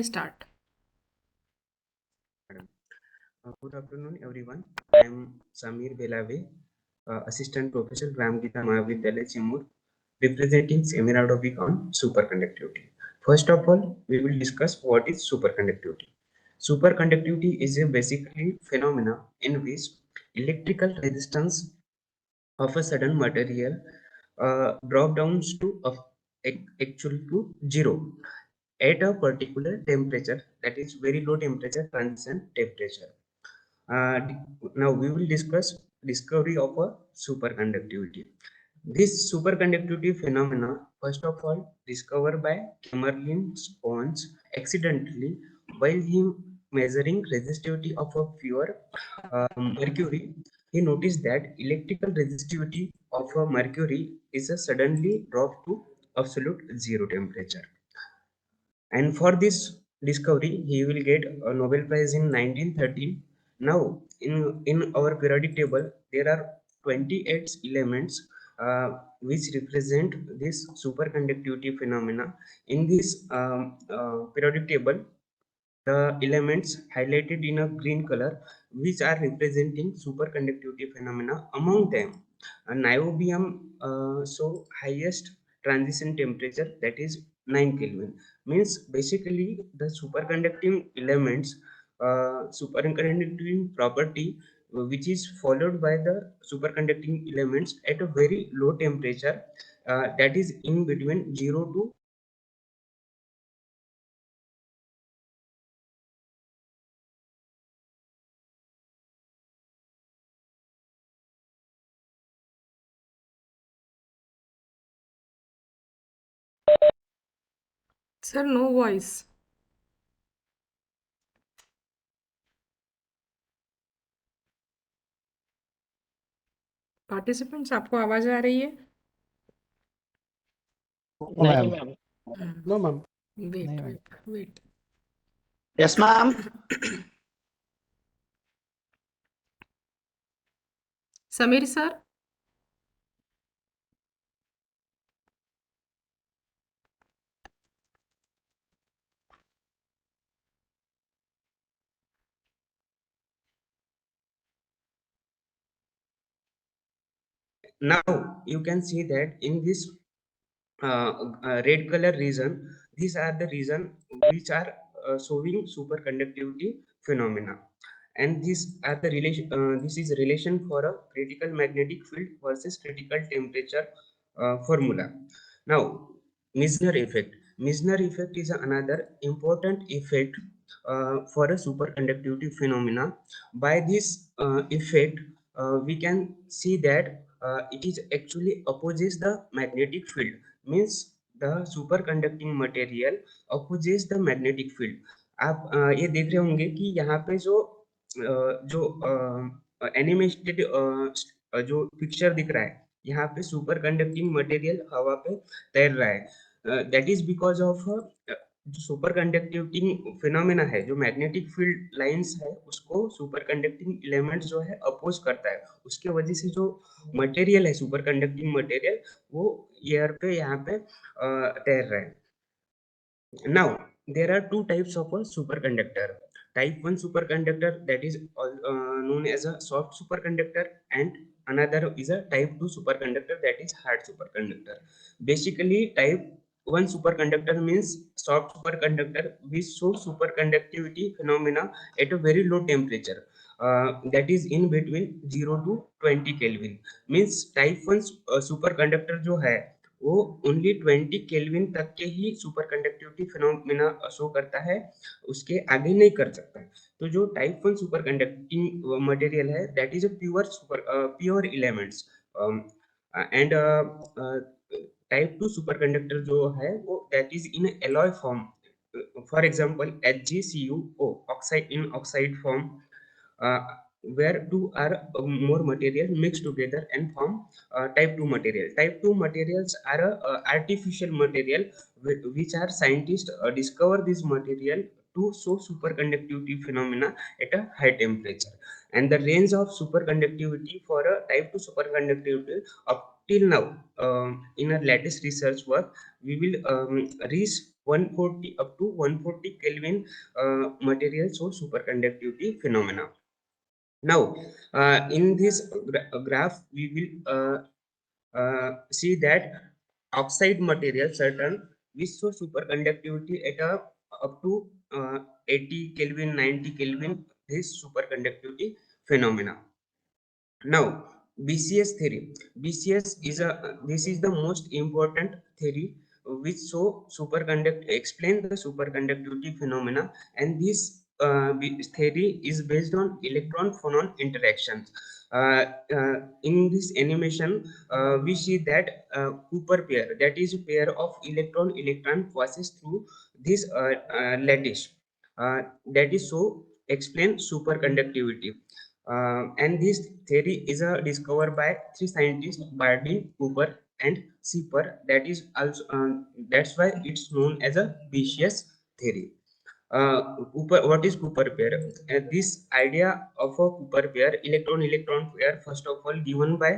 Start. Good afternoon, everyone. I am Samir Belave, Assistant Professor, Ram Gita Mahavidyalaya, Chimur, representing seminar topic on superconductivity. First of all, we will discuss what is superconductivity. Superconductivity is a basically phenomena in which electrical resistance of a certain material drop down to actually to zero at a particular temperature, that is very low temperature, transition temperature. Now we will discuss discovery of a superconductivity. This superconductivity phenomena, first of all, discovered by Camerlin Spons accidentally while he measuring resistivity of a pure mercury. He noticed that electrical resistivity of a mercury is a suddenly dropped to absolute zero temperature. And for this discovery, he will get a Nobel Prize in 1913. Now, in our periodic table, there are 28 elements which represent this superconductivity phenomena. In this periodic table, the elements highlighted in a green color, which are representing superconductivity phenomena. Among them, niobium so highest transition temperature, that is 9 Kelvin. Means basically the superconducting elements, superconducting property, which is followed by the superconducting elements at a very low temperature, that is in between 0 to. Sir, no voice. Participants, आपको आवाज आ रही है? नहीं ma'am. No, ma'am. Wait. Yes, ma'am. Samir sir? Now you can see that in this red color region, these are the region which are showing superconductivity phenomena, and these are the relation. This is relation for a critical magnetic field versus critical temperature formula. Now, Misner effect. Misner effect is another important effect for a superconductivity phenomena. By this effect, we can see that it is actually opposes the magnetic field. Means the superconducting material opposes the magnetic field. आप ये देख रहे होंगे कि यहाँ पे जो animated जो पिक्चर दिख रहा है, यहाँ पे सुपर कंडक्टिंग मटेरियल हवा पे तैर रहा है. दैट इज बिकॉज ऑफ जो सुपर कंडक्टिंग फिनोमेना है, जो मैग्नेटिक फील्ड लाइंस है उसको सुपर कंडक्टिंग एलिमेंट जो है अपोज करता है. उसके वजह से जो मटेरियल है सुपर कंडक्टिंग मटेरियल, वो एयर पे यहाँ पे तैर रहा है. Now, there are two types of a superconductor. Type 1 superconductor, that is known as a soft superconductor, and another is a type 2 superconductor, that is hard superconductor. Basically, type 1 superconductor means soft superconductor which shows superconductivity phenomena at a very low temperature. That is in between 0 to 20 Kelvin. Means type 1 superconductor जो है वो only 20 kelvin तक के ही super conductivity phenomena show करता है, उसके आगे नहीं कर सकता. तो जो टाइप 1 सुपर कंडक्टिंग मटेरियल है, that is a pure elements. And type 2 super conductor जो है वो that is in alloy form. For example HgCuO, oxide in oxide form, uh, where two are more material mixed together and form type 2 material. Type 2 materials are artificial material which are scientists discover this material to show superconductivity phenomena at a high temperature. And the range of superconductivity for a type 2 superconductivity up till now, in a latest research work, we will reach 140 up to 140 Kelvin material show superconductivity phenomena. Now, in this graph, we will see that oxide material certain which show superconductivity at a up to 80 Kelvin, 90 Kelvin, this superconductivity phenomena. Now, BCS theory. BCS is a this is the most important theory which explain the superconductivity phenomena, and this theory is based on electron phonon interactions. In this animation, we see that Cooper pair, that is a pair of electron passes through this lattice. That is so explain superconductivity. And this theory is discovered by three scientists, Bardeen, Cooper, and Sieper. That is also that's why it's known as a BCS theory. What is Cooper pair? This idea of a Cooper pair, electron-electron pair, first of all given by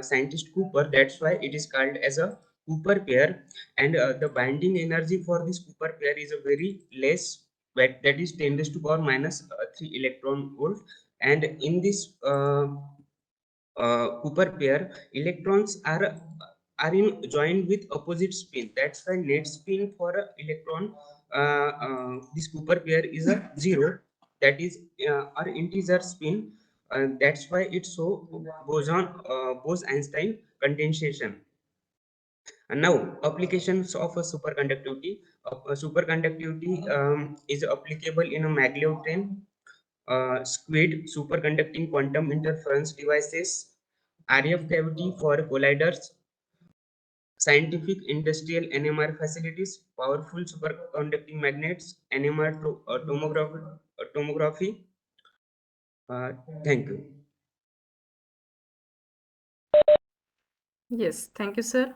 scientist Cooper. That's why it is called as a Cooper pair. And the binding energy for this Cooper pair is a very less, but that is 10 raised to power minus 3 electron volt. And in this Cooper pair, electrons are in joined with opposite spin. That's why net spin for a electron, this Cooper pair is a zero. That is or integer spin. That's why it's so Bose-Einstein condensation. And now applications of a superconductivity. Superconductivity is applicable in a maglev train, SQUID, superconducting quantum interference devices, RF cavity for colliders, scientific industrial NMR facilities, powerful superconducting magnets, NMR tomography. Thank you. Yes, thank you, sir.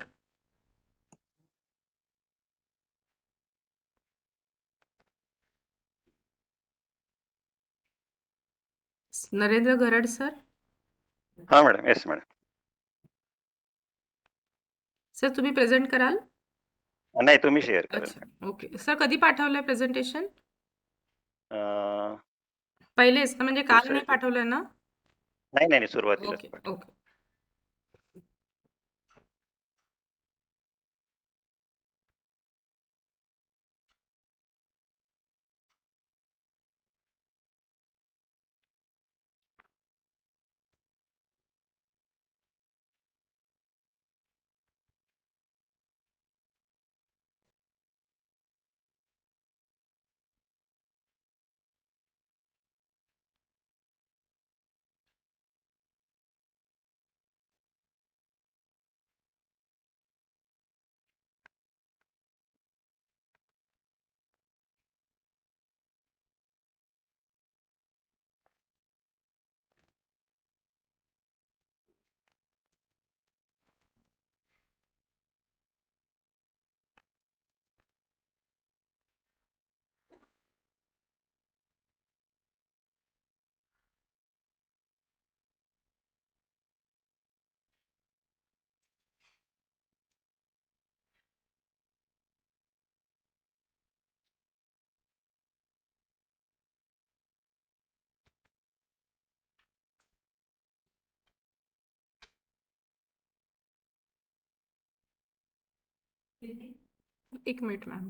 Narendra Garad sir. हाँ madam, yes madam. Sir तुम्ही present कराल? नाही, तुम्ही share करा. अच्छा, okay. Sir कधी पाठवलंय presentation? अं, पहिलेच ना, म्हणजे काल पुढच्या नाही ह्याच्यात. पाठवलंय ना? नाही नाही सुरुवातीलाच ओके पाठवा. ओके. एक मिनिट मॅम.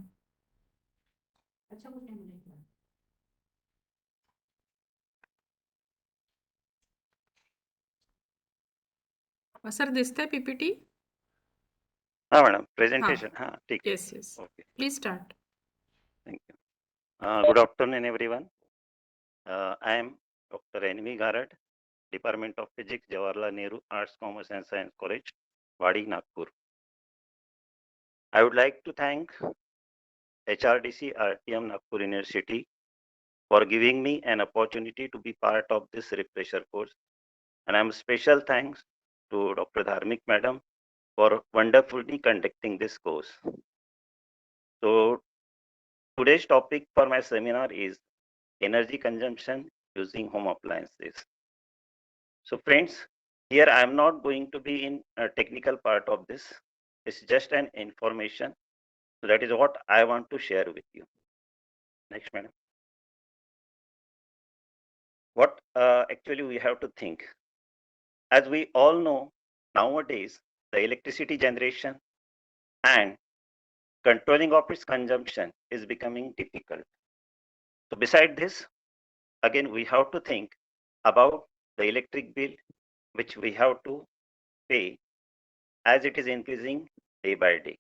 सर दिसतंय पीपीटी? हाँ मॅडम, प्रेझेंटेशन. हाँ ठीक है. Yes yes. Okay, please start. Thank you. Good afternoon everyone. I am Dr. Envy Garad, Department of Physics, Jawaharlal Nehru Arts, Commerce and Science College, Wadi, Nagpur. I would like to thank HRDC RTM Nagpur University for giving me an opportunity to be part of this refresher course. And I'm special thanks to Dr. Dharmik Madam for wonderfully conducting this course. So today's topic for my seminar is energy consumption using home appliances. So friends, here I am not going to be in a technical part of this. It's just an information So that is what I want to share with you. Next, madam. What actually we have to think? As we all know, nowadays, the electricity generation and controlling of its consumption is becoming difficult. So beside this, again, we have to think about the electric bill, which we have to pay as it is increasing day by day.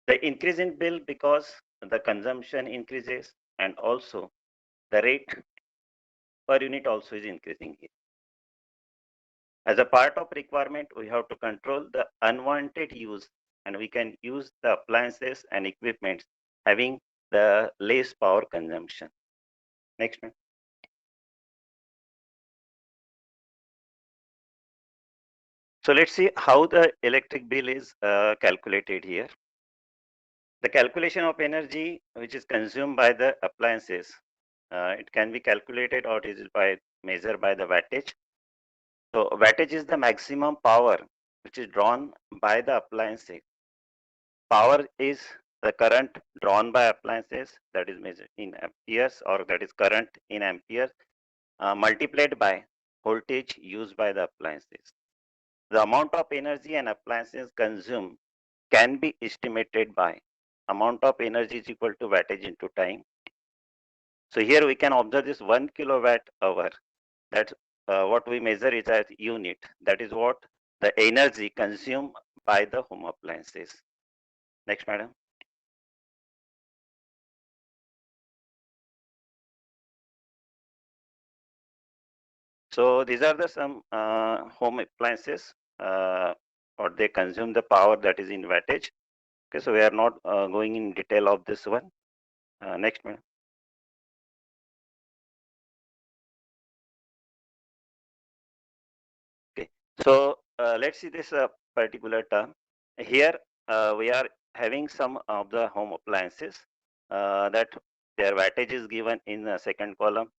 The increase in bill because the consumption increases and also the rate per unit also is increasing here. As a part of requirement, we have to control the unwanted use, and we can use the appliances and equipment having the less power consumption. Next one. So let's see how the electric bill is calculated here. The calculation of energy which is consumed by the appliances, it can be calculated or it is by measured by the wattage. So wattage is the maximum power which is drawn by the appliances. Power is the current drawn by appliances, that is measured in amperes, or that is current in amperes, multiplied by voltage used by the appliances. The amount of energy an appliances consume can be estimated by amount of energy is equal to wattage into time. So here we can observe this 1 kilowatt hour. That's what we measure is as unit. That is what the energy consumed by the home appliances. Next, madam. So these are the some home appliances, or they consume the power that is in wattage. Okay, so we are not going in detail of this one. Next, madam. Okay, so let's see this particular term. Here we are having some of the home appliances that their wattage is given in the second column.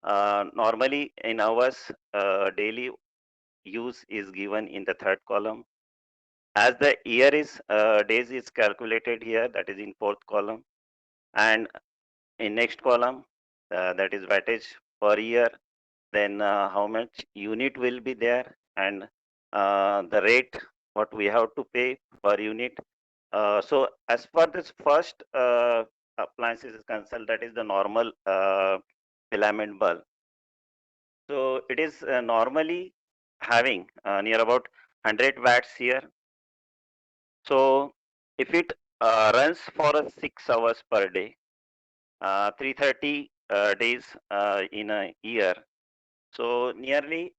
Normally in hours, daily use is given in the third column. As the year is days is calculated here, that is in fourth column, and in next column, that is wattage per year. Then how much unit will be there, and the rate what we have to pay per unit. So as far this first appliances is concerned, that is the normal filament bulb. So it is normally having near about 100 watts here. So if it runs for 6 hours per day, 330 days in a year, so nearly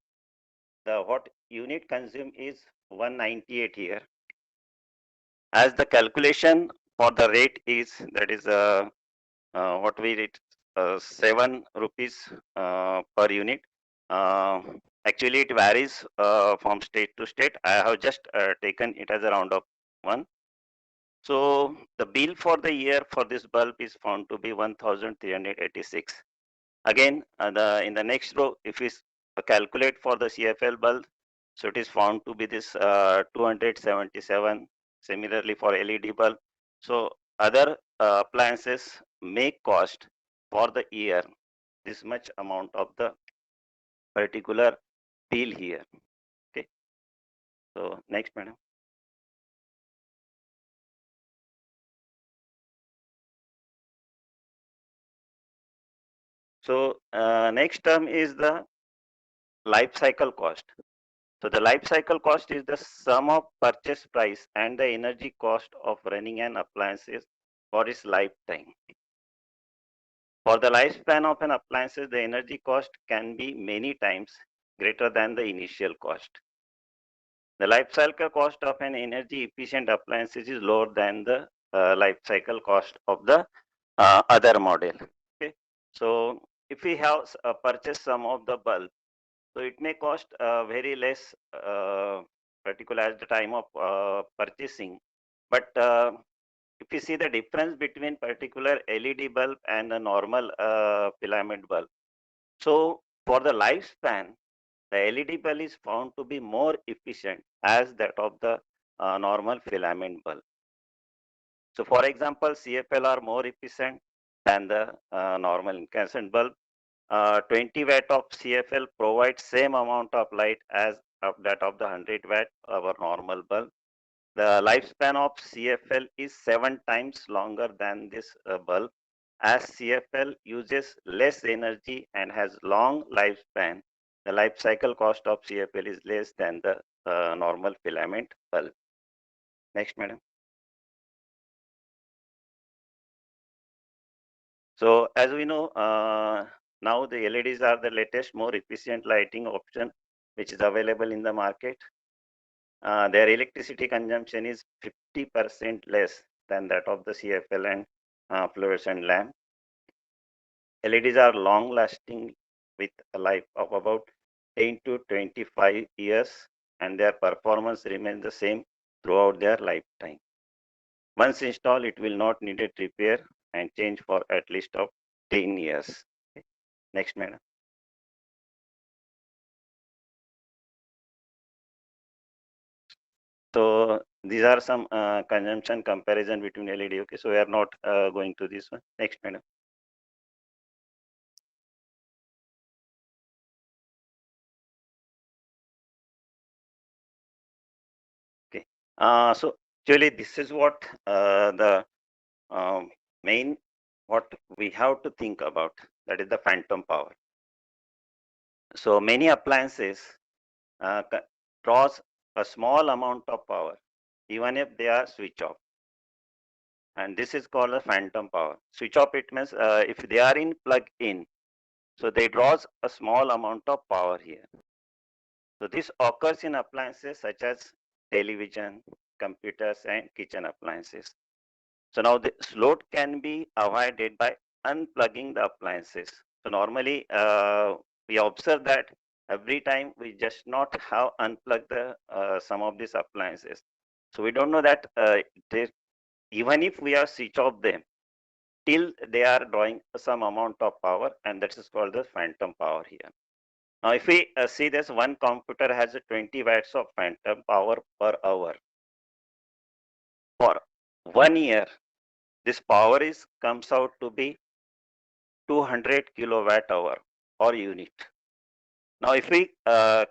the what unit consumed is 198 here. As the calculation for the rate is, that is what we rate 7 rupees per unit. Actually, it varies from state to state. I have just taken it as a round of one. So the bill for the year for this bulb is found to be 1,386. Again, in the next row, if we calculate for the CFL bulb, so it is found to be this 277. Similarly for LED bulb. So other appliances may cost for the year this much amount of the particular bill here. Okay. So next, madam. So next term is the life cycle cost. So the life cycle cost is the sum of purchase price and the energy cost of running an appliances for its lifetime. For the lifespan of an appliances, the energy cost can be many times greater than the initial cost. The life cycle cost of an energy efficient appliances is lower than the life cycle cost of the other model. Okay, so if we have purchased some of the bulb, so it may cost very less, particular at the time of purchasing. But if you see the difference between particular LED bulb and the normal filament bulb, so for the lifespan, the LED bulb is found to be more efficient as that of the normal filament bulb. So for example, CFL are more efficient than the normal incandescent bulb. 20 watt of CFL provides same amount of light as of that of the 100 watt our normal bulb. The lifespan of CFL is 7 times longer than this bulb. As CFL uses less energy and has long lifespan, the life cycle cost of CFL is less than the normal filament bulb. Next, madam. So as we know, now the LEDs are the latest, more efficient lighting option which is available in the market. Their electricity consumption is 50% less than that of the CFL and fluorescent lamp. LEDs are long lasting with a life of about 10 to 25 years, and their performance remains the same throughout their lifetime. Once installed, it will not need a repair and change for at least of 10 years. Okay. Next, madam. So these are some consumption comparison between LED. Okay, so we are not going to this one. Next, madam. Okay. So actually, this is what the main what we have to think about. That is the phantom power. So many appliances draws a small amount of power, even if they are switch off. And this is called a phantom power. Switch off, it means if they are in plug in, so they draws a small amount of power here. So this occurs in appliances such as television, computers, and kitchen appliances. So now this load can be avoided by unplugging the appliances. So normally we observe that every time we just not have unplugged the some of these appliances. So we don't know that even if we are switch off them, till they are drawing some amount of power, and that is called the phantom power here. Now, if we see this, one computer has 20 watts of phantom power per hour. For 1 year, this power is comes out to be 200 kilowatt hour or unit. Now, if we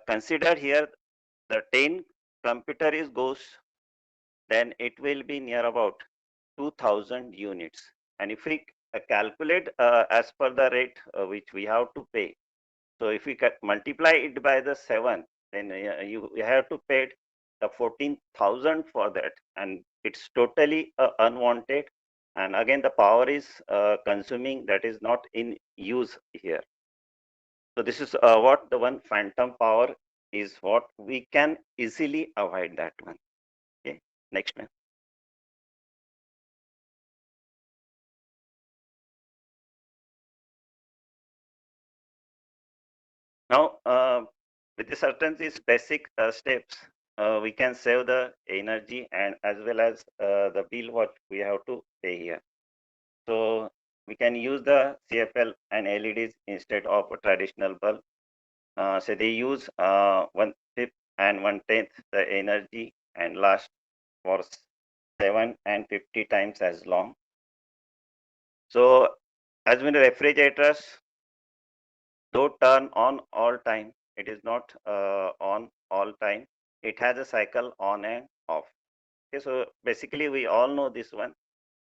consider here the 10 computer is goes, then it will be near about 2000 units. And if we calculate as per the rate which we have to pay, so if we multiply it by the 7, then you have to pay the 14,000 for that, and it's totally unwanted. And again, the power is consuming, that is not in use here. So this is what the one phantom power is, what we can easily avoid that one. Okay, next one. Now, with the certain these basic steps, we can save the energy and as well as the bill what we have to pay here. So we can use the CFL and LEDs instead of a traditional bulb. So they use 1/5 and 1/10 the energy and last for 7 and 50 times as long. So as when the refrigerators don't turn on all time, it is not on all time. It has a cycle on and off. Okay, so basically we all know this one,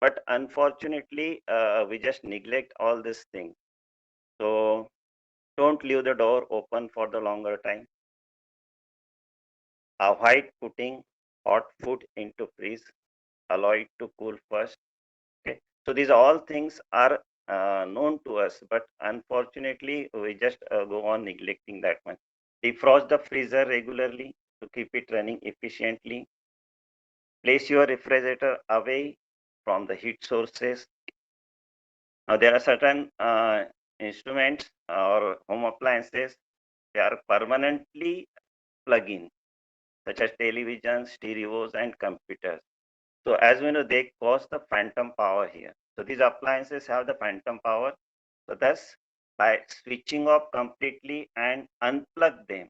but unfortunately we just neglect all these things. So don't leave the door open for the longer time. Avoid putting hot food into freeze. Allow it to cool first. Okay, so these all things are known to us, but unfortunately we just go on neglecting that one. Defrost the freezer regularly to keep it running efficiently. Place your refrigerator away from the heat sources. Now there are certain instruments or home appliances, they are permanently plug in, such as televisions, stereos, and computers. So as we know, they cause the phantom power here. So these appliances have the phantom power. So thus, by switching off completely and unplug them,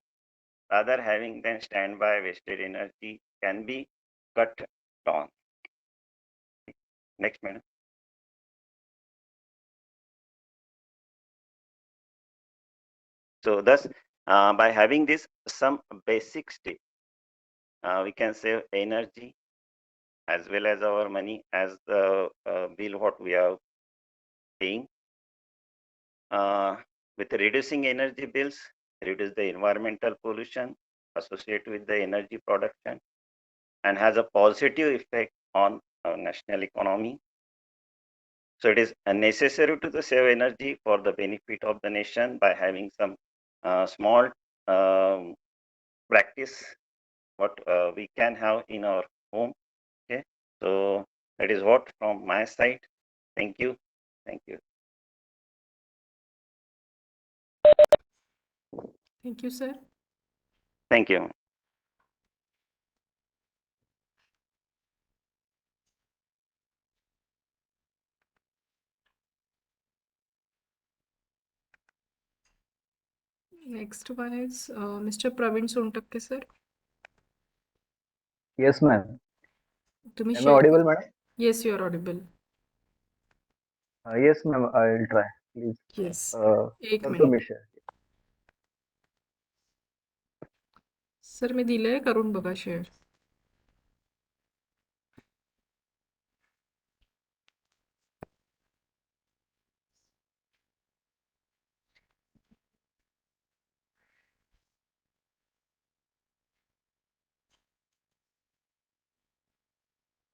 rather having them standby, wasted energy can be cut down. Next, madam. So thus, by having this some basic step, we can save energy as well as our money as the bill what we are paying. With reducing energy bills, reduce the environmental pollution associated with the energy production and has a positive effect on our national economy. So it is necessary to save energy for the benefit of the nation by having some small practice what we can have in our home. Okay, so that is what from my side. Thank you. Thank you. Thank you, sir. Thank you. Next one is Mr. Praveen Sontakke, sir. Yes, ma'am. तुम्ही Am I share. audible, madam? Yes, you are audible. Yes, ma'am. I will try. Please. Yes. एक Sir, minute. तुम्ही share. Sir मी दिलंय, करून बघा share.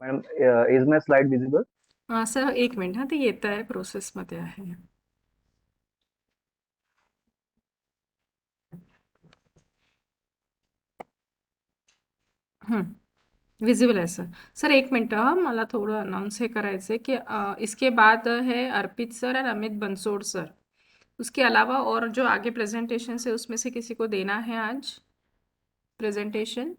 Madam, is my slide visible? Sir एक minute हा, ते येत आहे, प्रोसेसमध्ये आहे. विजिबल है सर. सर एक मिनट, मला थोड़ा अनाउंस हे करायचं है कि इसके बाद है अर्पित सर और अमित बंसोड़ सर. उसके अलावा और जो आगे प्रेजेंटेशन है उसमें से किसी को देना है आज प्रेजेंटेशन.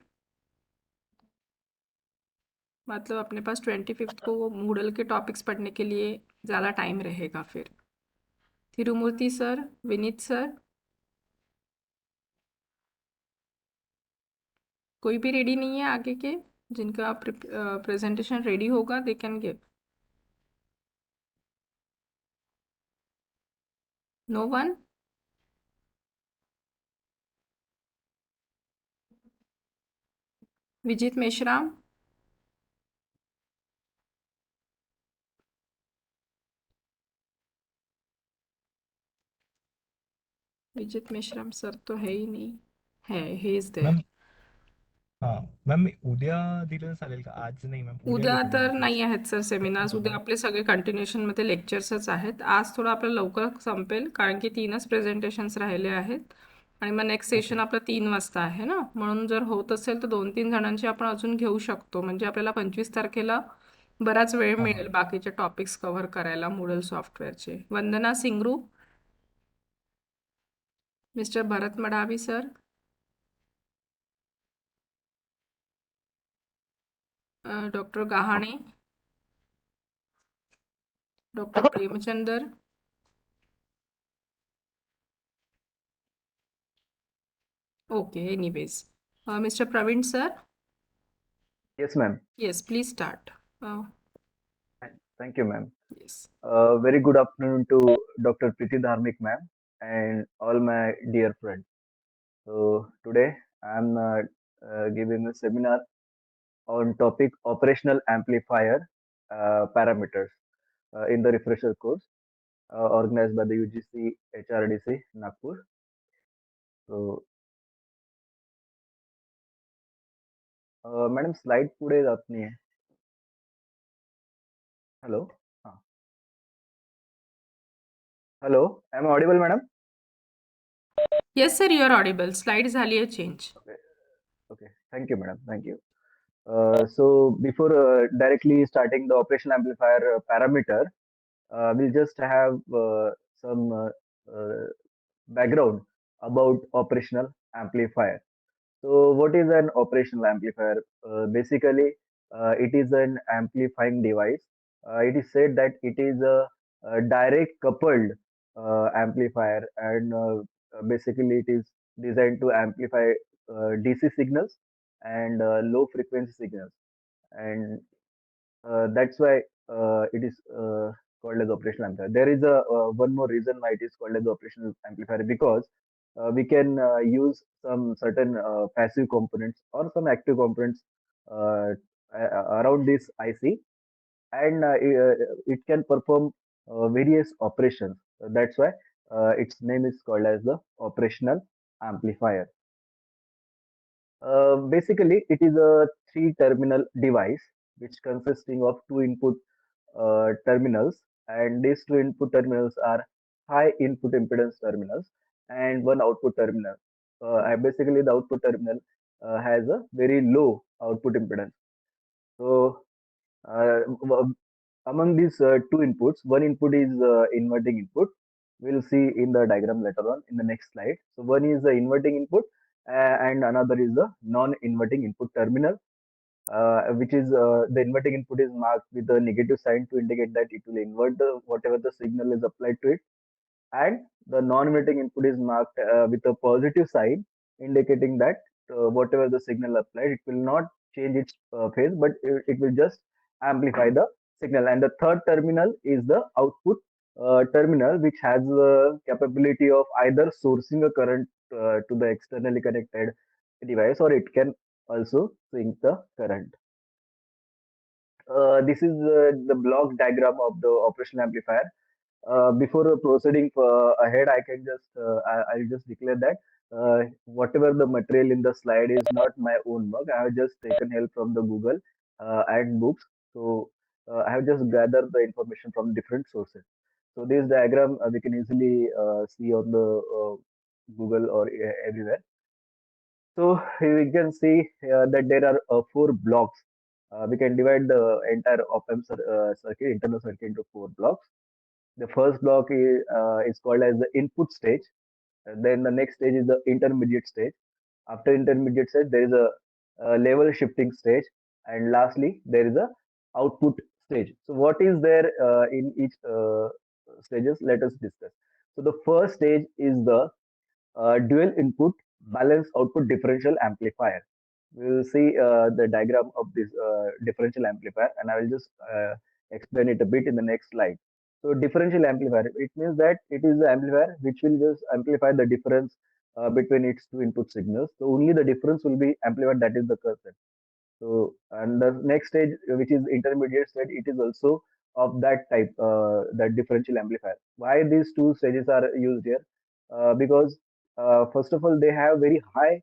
मतलब अपने पास 25 को वो मूडल के टॉपिक्स पढ़ने के लिए ज़्यादा टाइम रहेगा. फिर तिरुमूर्ति सर, विनीत सर, कोई भी रेडी नहीं है आगे के जिनका प्रेजेंटेशन रेडी होगा, they can give. No one. Vijit Meshram, Vijit Meshram sir तो है ही नहीं है. He is there. हां मॅम, उद्या दिलं चालेल का? आज नाही मॅम, उद्या देतो तर तुम्हाला नाही please. आहेत सर सेमिनार्स. उद्या आपले सगळे कंटिन्युएशनमध्ये लेक्चर्सच आहेत. आज थोडं आपलं लवकर संपेल कारण की 3च प्रेझेंटेशन्स राहिले आहेत आणि मग नेक्स्ट सेशन आपलं 3 वाजता आहे ना. म्हणून जर होत असेल तर 2-3 जणांची आपण अजून घेऊ शकतो. म्हणजे आपल्याला 25 तारखेला बराच वेळ मिळेल बाकीचे टॉपिक्स कव्हर करायला मूडल सॉफ्टवेअरचे. Vandana Singru, mister Bharat Madavi sir, doctor Gahane, doctor Premchander, okay, anyways. Mr. Praveen sir, Yes, ma'am. yes, please start. Thank you, ma'am. Yes. Very good afternoon to Dr. Priti Dharmik, ma'am, and all my dear friends. So today I'm giving a seminar on topic operational amplifier parameters in the refresher course organized by the UGC HRDC Nagpur. So madam slide पुढे जात नाहीये. Hello. Hello, am audible madam? Yes sir, you are audible. Slide झाली आहे change. Okay, thank you, madam. Thank you. So before directly starting the operational amplifier parameter, we'll just have some background about operational amplifier. So what is an operational amplifier? Basically, it is an amplifying device. It is said that it is a direct coupled amplifier, and basically it is designed to amplify DC signals and low frequency signals. And that's why it is called as operational amplifier. There is a one more reason why it is called as operational amplifier, because we can use some certain passive components or some active components uh, around this IC, and it can perform various operations. That's why its name is called as the operational amplifier. Basically, it is a three-terminal device which consisting of two input terminals, and these two input terminals are high input impedance terminals and one output terminal. Basically, the output terminal has a very low output impedance. So, among these two inputs, one input is inverting input. We'll see in the diagram later on in the next slide. So, one is the inverting input, and another is the non-inverting input terminal, which is the inverting input is marked with a negative sign to indicate that it will invert the whatever the signal is applied to it, and the non-emitting input is marked with a positive sign indicating that whatever the signal applied, it will not change its phase, but it will just amplify the signal. And the third terminal is the output terminal, which has the capability of either sourcing a current to the externally connected device, or it can also sink the current. This is the block diagram of the operational amplifier. Before proceeding ahead, I can just I'll just declare that whatever the material in the slide is not my own work. I have just taken help from the Google and books. So I have just gathered the information from different sources. So this diagram we can easily see on the Google or everywhere. So we can see that there are four blocks. We can divide the entire op-amp circuit, internal circuit, into four blocks. The first block is called as the input stage. And then the next stage is the intermediate stage. After intermediate stage, there is a level shifting stage, and lastly, there is a output stage. So, what is there in each stages? Let us discuss. So, the first stage is the dual input balance output differential amplifier. We will see the diagram of this differential amplifier, and I will just explain it a bit in the next slide. So differential amplifier, it means that it is the amplifier which will just amplify the difference between its two input signals. So only the difference will be amplified, that is the concept. So, and the next stage, which is intermediate stage, it is also of that type, that differential amplifier. Why these two stages are used here? Because first of all, they have very high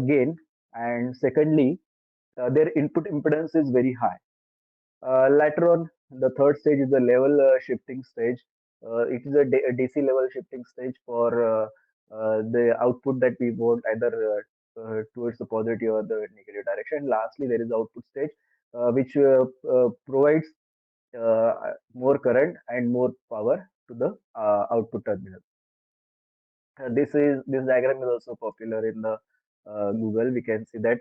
gain, and secondly, their input impedance is very high. Later on, the third stage is the level shifting stage. It is a DC level shifting stage for the output that we want, either towards the positive or the negative direction. Lastly, there is output stage, which provides more current and more power to the output terminal. This diagram is also popular in the Google. We can see that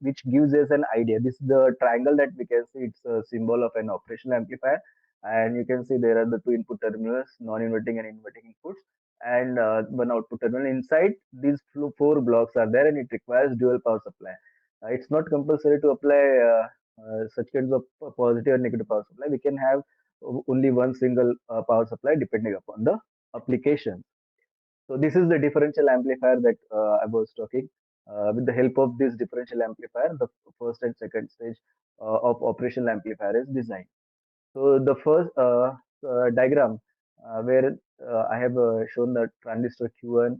which gives us an idea. This is the triangle that we can see. It's a symbol of an operational amplifier, and you can see there are the two input terminals, non-inverting and inverting inputs, and one output terminal. Inside these four blocks are there, and it requires dual power supply. It's not compulsory to apply such kinds of positive or negative power supply. We can have only one single power supply depending upon the application. So this is the differential amplifier that I was talking. With the help of this differential amplifier, the first and second stage of operational amplifier is designed. So the first diagram where I have shown the transistor Q1.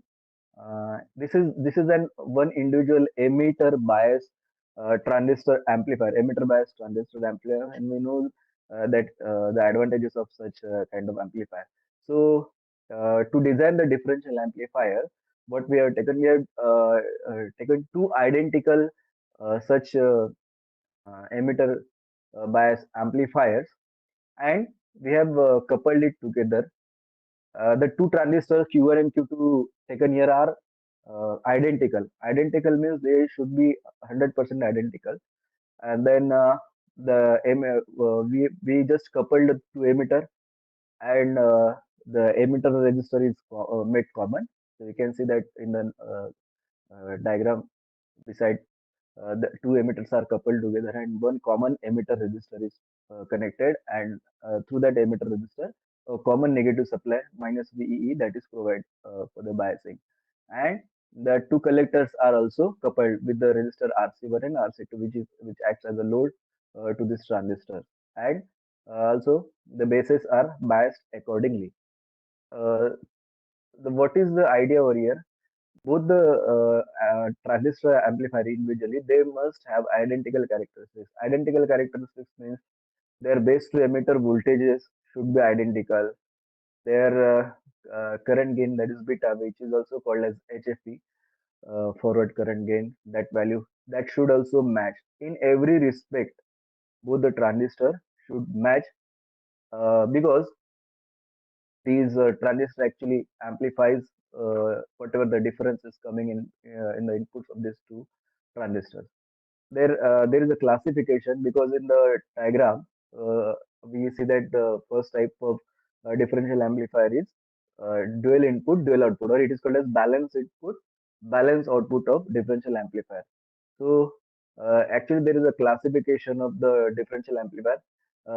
This is an one individual emitter bias transistor amplifier, emitter bias transistor amplifier, and we know that the advantages of such kind of amplifier. So to design the differential amplifier, what we have taken two identical such emitter bias amplifiers, and we have coupled it together. The two transistors Q1 and Q2 taken here are identical. Identical means they should be 100% identical. And then we just coupled the two emitter, and the emitter resistor is made common. So you can see that in the diagram beside the two emitters are coupled together, and one common emitter resistor is connected, and through that emitter resistor, a common negative supply minus VEE that is provided for the biasing. And the two collectors are also coupled with the resistor RC1 and RC2, which acts as a load to this transistor. And also the bases are biased accordingly. What is the idea over here? Both the transistor amplifier individually, they must have identical characteristics. Identical characteristics means their base to emitter voltages should be identical. Their current gain, that is beta, which is also called as HFE, forward current gain, that value that should also match in every respect. Both the transistor should match because these transistor actually amplifies whatever the difference is coming in the inputs of these two transistors. There is a classification because in the diagram we see that the first type of differential amplifier is dual input, dual output, or it is called as balance input, balance output of differential amplifier. So actually there is a classification of the differential amplifier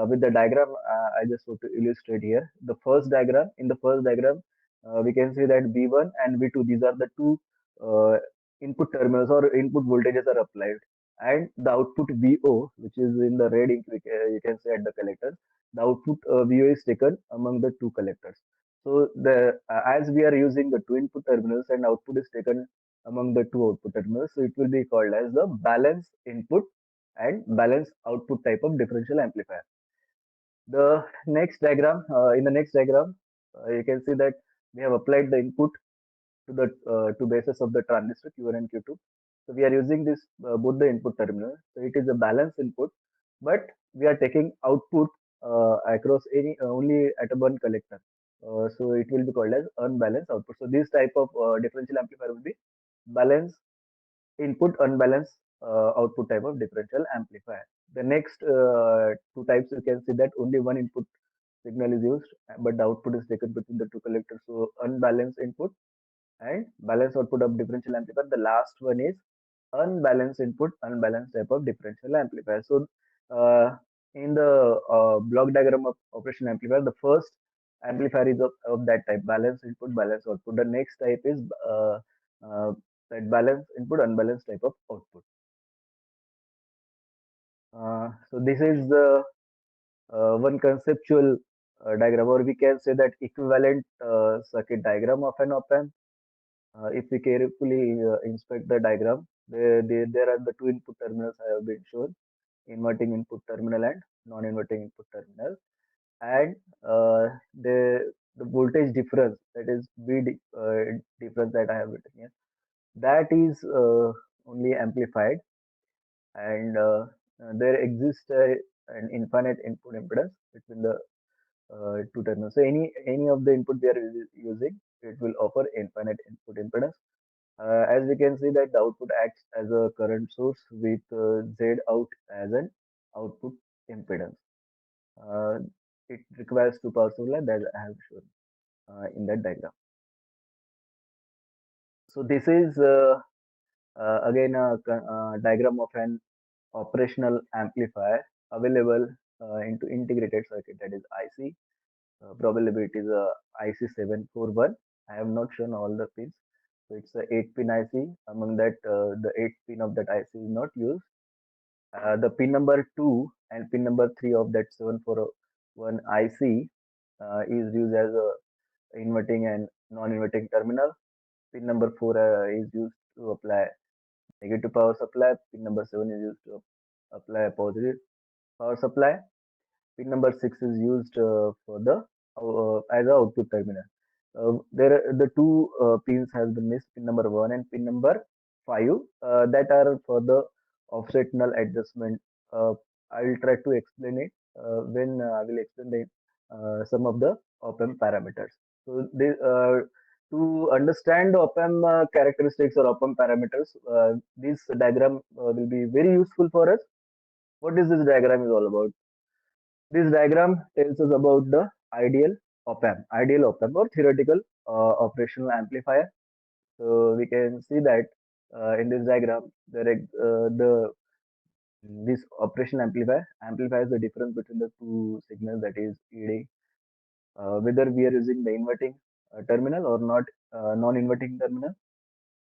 with the diagram. I just want to illustrate here. The first diagram, in the first diagram, we can see that V1 and V2, these are the two input terminals or input voltages are applied, and the output VO, which is in the red ink, you can say at the collector, the output VO is taken among the two collectors. So the as we are using the two input terminals and output is taken among the two output terminals, so it will be called as the balance input and balance output type of differential amplifier. The next diagram, in the next diagram, you can see that we have applied the input to the two bases of the transistor Q1 and Q2. So we are using this both the input terminal. So it is a balance input, but we are taking output across any only at a one collector. So it will be called as unbalanced output. So this type of differential amplifier will be balance input, unbalanced output type of differential amplifier. The next two types, you can see that only one input signal is used, but the output is taken between the two collectors. So unbalanced input and balanced output of differential amplifier. The last one is unbalanced input, unbalanced type of differential amplifier. So in the block diagram of operational amplifier, the first amplifier is of that type, balanced input, balanced output. The next type is uh, that balanced input, unbalanced type of output. So this is the one conceptual diagram, or we can say that equivalent circuit diagram of an op-amp. If we carefully inspect the diagram, there are the two input terminals have been shown, inverting input terminal and non-inverting input terminal, and the voltage difference, that is difference that I have written here, that is only amplified, and there exists an infinite input impedance between the two terminals. So any of the input we are using, it will offer infinite input impedance. As we can see that the output acts as a current source with Z out as an output impedance. It requires two power supply that I have shown in that diagram. So this is again a diagram of an operational amplifier available into integrated circuit, that is IC. Probably it is a IC741. I have not shown all the pins. So it's a 8-pin IC. Among that, the 8 pin of that IC is not used. The pin number 2 and pin number 3 of that 741 IC is used as a inverting and non-inverting terminal. Pin number 4 is used to apply negative power supply. Pin number 7 is used to apply a positive power supply. Pin number 6 is used for the as a output terminal. The two pins has been missed, pin number 1 and pin number 5, that are for the offset null adjustment. I will try to explain it when I will explain some of the op-amp parameters. So to understand the op-amp characteristics or op-amp parameters, this diagram will be very useful for us. What is this diagram is all about? This diagram tells us about the ideal op-amp or theoretical operational amplifier. So we can see that in this diagram, the This operational amplifier amplifies the difference between the two signals, that is ED, whether we are using the inverting terminal or not, non-inverting terminal.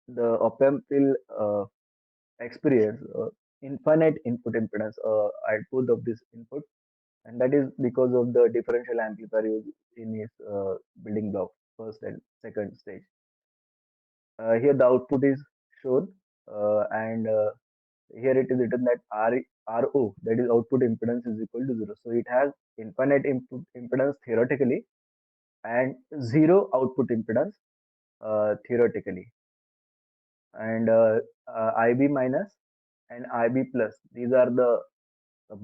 The op-amp will experience infinite input impedance output of this input, and that is because of the differential amplifier used in its building block, first and second stage. Here the output is shown, and here it is written that RO, that is output impedance, is equal to 0. So it has infinite input impedance theoretically and zero output impedance theoretically. And IB minus and IB plus, these are the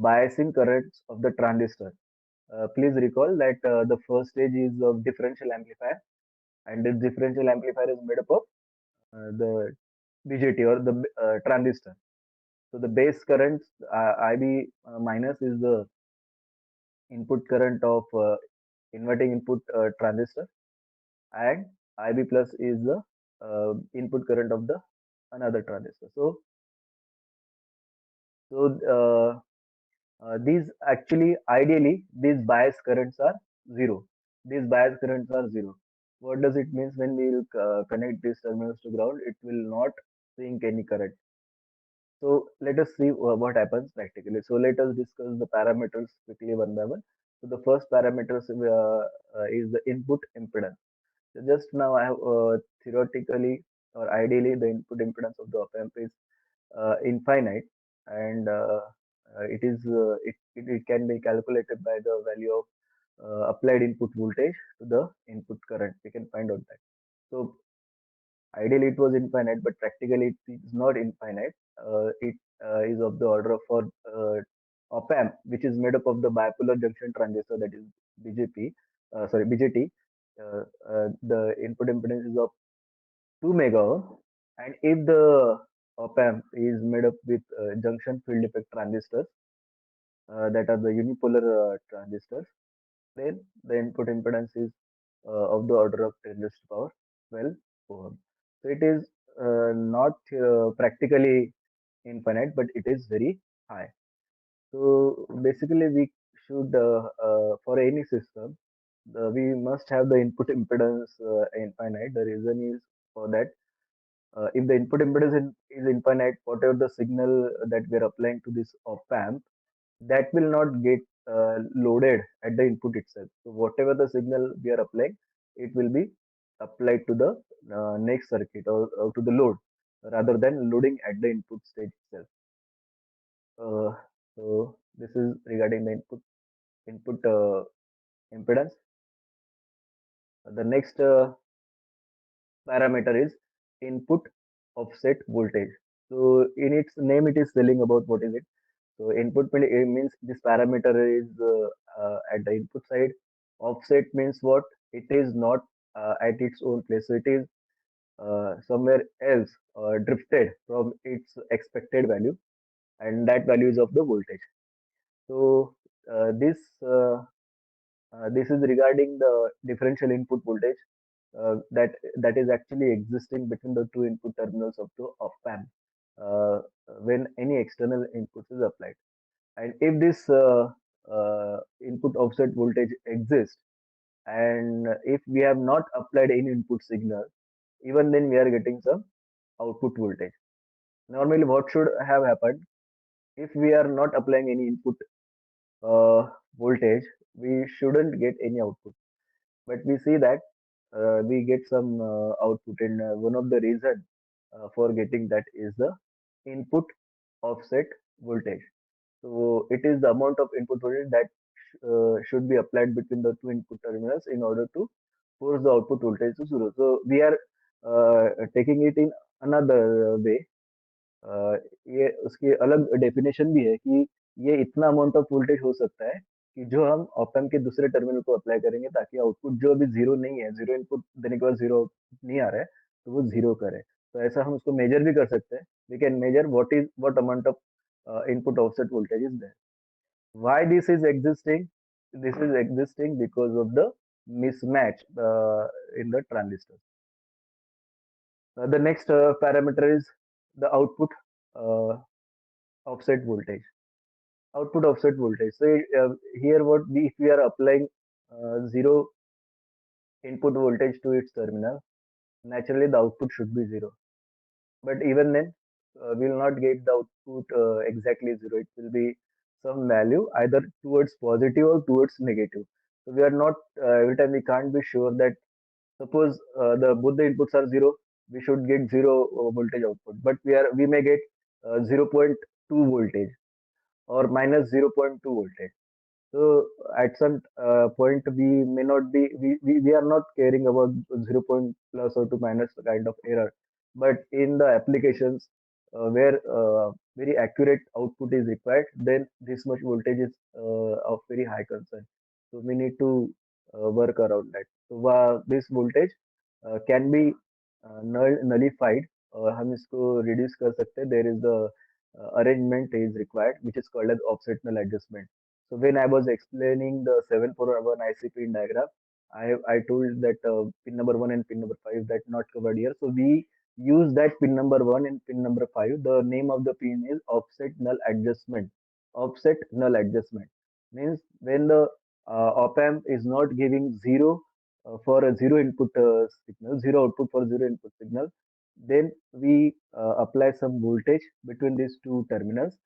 biasing currents of the transistor. Please recall that the first stage is of differential amplifier, and this differential amplifier is made up of the BJT or the transistor. So the base current IB minus is the input current of inverting input transistor, and IB plus is the input current of the another transistor. So these actually, ideally, these bias currents are zero. These bias currents are zero. What does it mean? When we will connect these terminals to ground, it will not sink any current. So let us see what happens practically. So let us discuss the parameters quickly one by one. So the first parameters is the input impedance. So just now I have theoretically or ideally the input impedance of the op amp is infinite, and it can be calculated by the value of applied input voltage to the input current. We can find out that. So ideally it was infinite, but practically it is not infinite. It is of the order of for op amp, which is made up of the bipolar junction transistor, that is BJT. The input impedance is of 2 mega ohm, and if the op amp is made up with junction field effect transistors, that are the unipolar transistors, then the input impedance is of the order of 10 raised to power 12 ohm. So it is not practically infinite, but it is very high. So basically, we should for any system, we must have the input impedance infinite. The reason is for that, if the input impedance is infinite, whatever the signal that we are applying to this op amp, that will not get loaded at the input itself. So whatever the signal we are applying, it will be applied to the next circuit, or to the load, rather than loading at the input stage itself. Uh, so this is regarding the input impedance. The next parameter is input offset voltage. So in its name, it is telling about what is it. So input means this parameter is at the input side. Offset means what? It is not at its own place. So it is somewhere else, drifted from its expected value, and that value is of the voltage. So uh, this uh, this is regarding the differential input voltage that is actually existing between the two input terminals of the op amp when any external input is applied. And if this input offset voltage exists, and if we have not applied any input signal, even then we are getting some output voltage. Normally, what should have happened if we are not applying any input uh, voltage? We shouldn't get any output, but we see that we get some output, and one of the reason for getting that is the input offset voltage. So it is the amount of input voltage that should be applied between the two input terminals in order to force the output voltage to zero. So we are taking it in another way. ये उसकी अलग definition भी है कि ये इतना amount of voltage हो सकता है कि जो हम ऑप एम्प के दूसरे टर्मिनल को अप्लाई करेंगे, ताकि आउटपुट जो अभी जीरो नहीं है, जीरो इनपुट देने के बाद जीरो नहीं आ रहा है, तो वो जीरो करे। तो ऐसा हम उसको मेजर भी कर सकते हैं। We can measure what amount of input offset voltage is there. Why this is existing? This is existing because of the mismatch in the transistors. The next parameter is the output uh, offset voltage. Output offset voltage. So here if we are applying zero input voltage to its terminal, naturally the output should be zero. But even then, we will not get the output exactly zero. It will be some value either towards positive or towards negative. So we are not every time we can't be sure that suppose the both the inputs are zero, we should get zero voltage output. But we may get 0.2 voltage or minus 0.2 voltage. So at some point we may not be we are not caring about 0 point plus or to minus kind of error, but in the applications where very accurate output is required, then this much voltage is of very high concern. So we need to work around that. So this voltage can be nullified. हम इसको reduce कर सकते हैं. There is the arrangement is required, which is called as offset null adjustment. So when I was explaining the 741 IC pin diagram, I told that pin number 1 and pin number 5 that not covered here. So we use that pin number 1 and pin number 5. The name of the pin is offset null adjustment. Offset null adjustment means when the op amp is not giving zero for a zero input signal, zero output for zero input signal, then we apply some voltage between these two terminals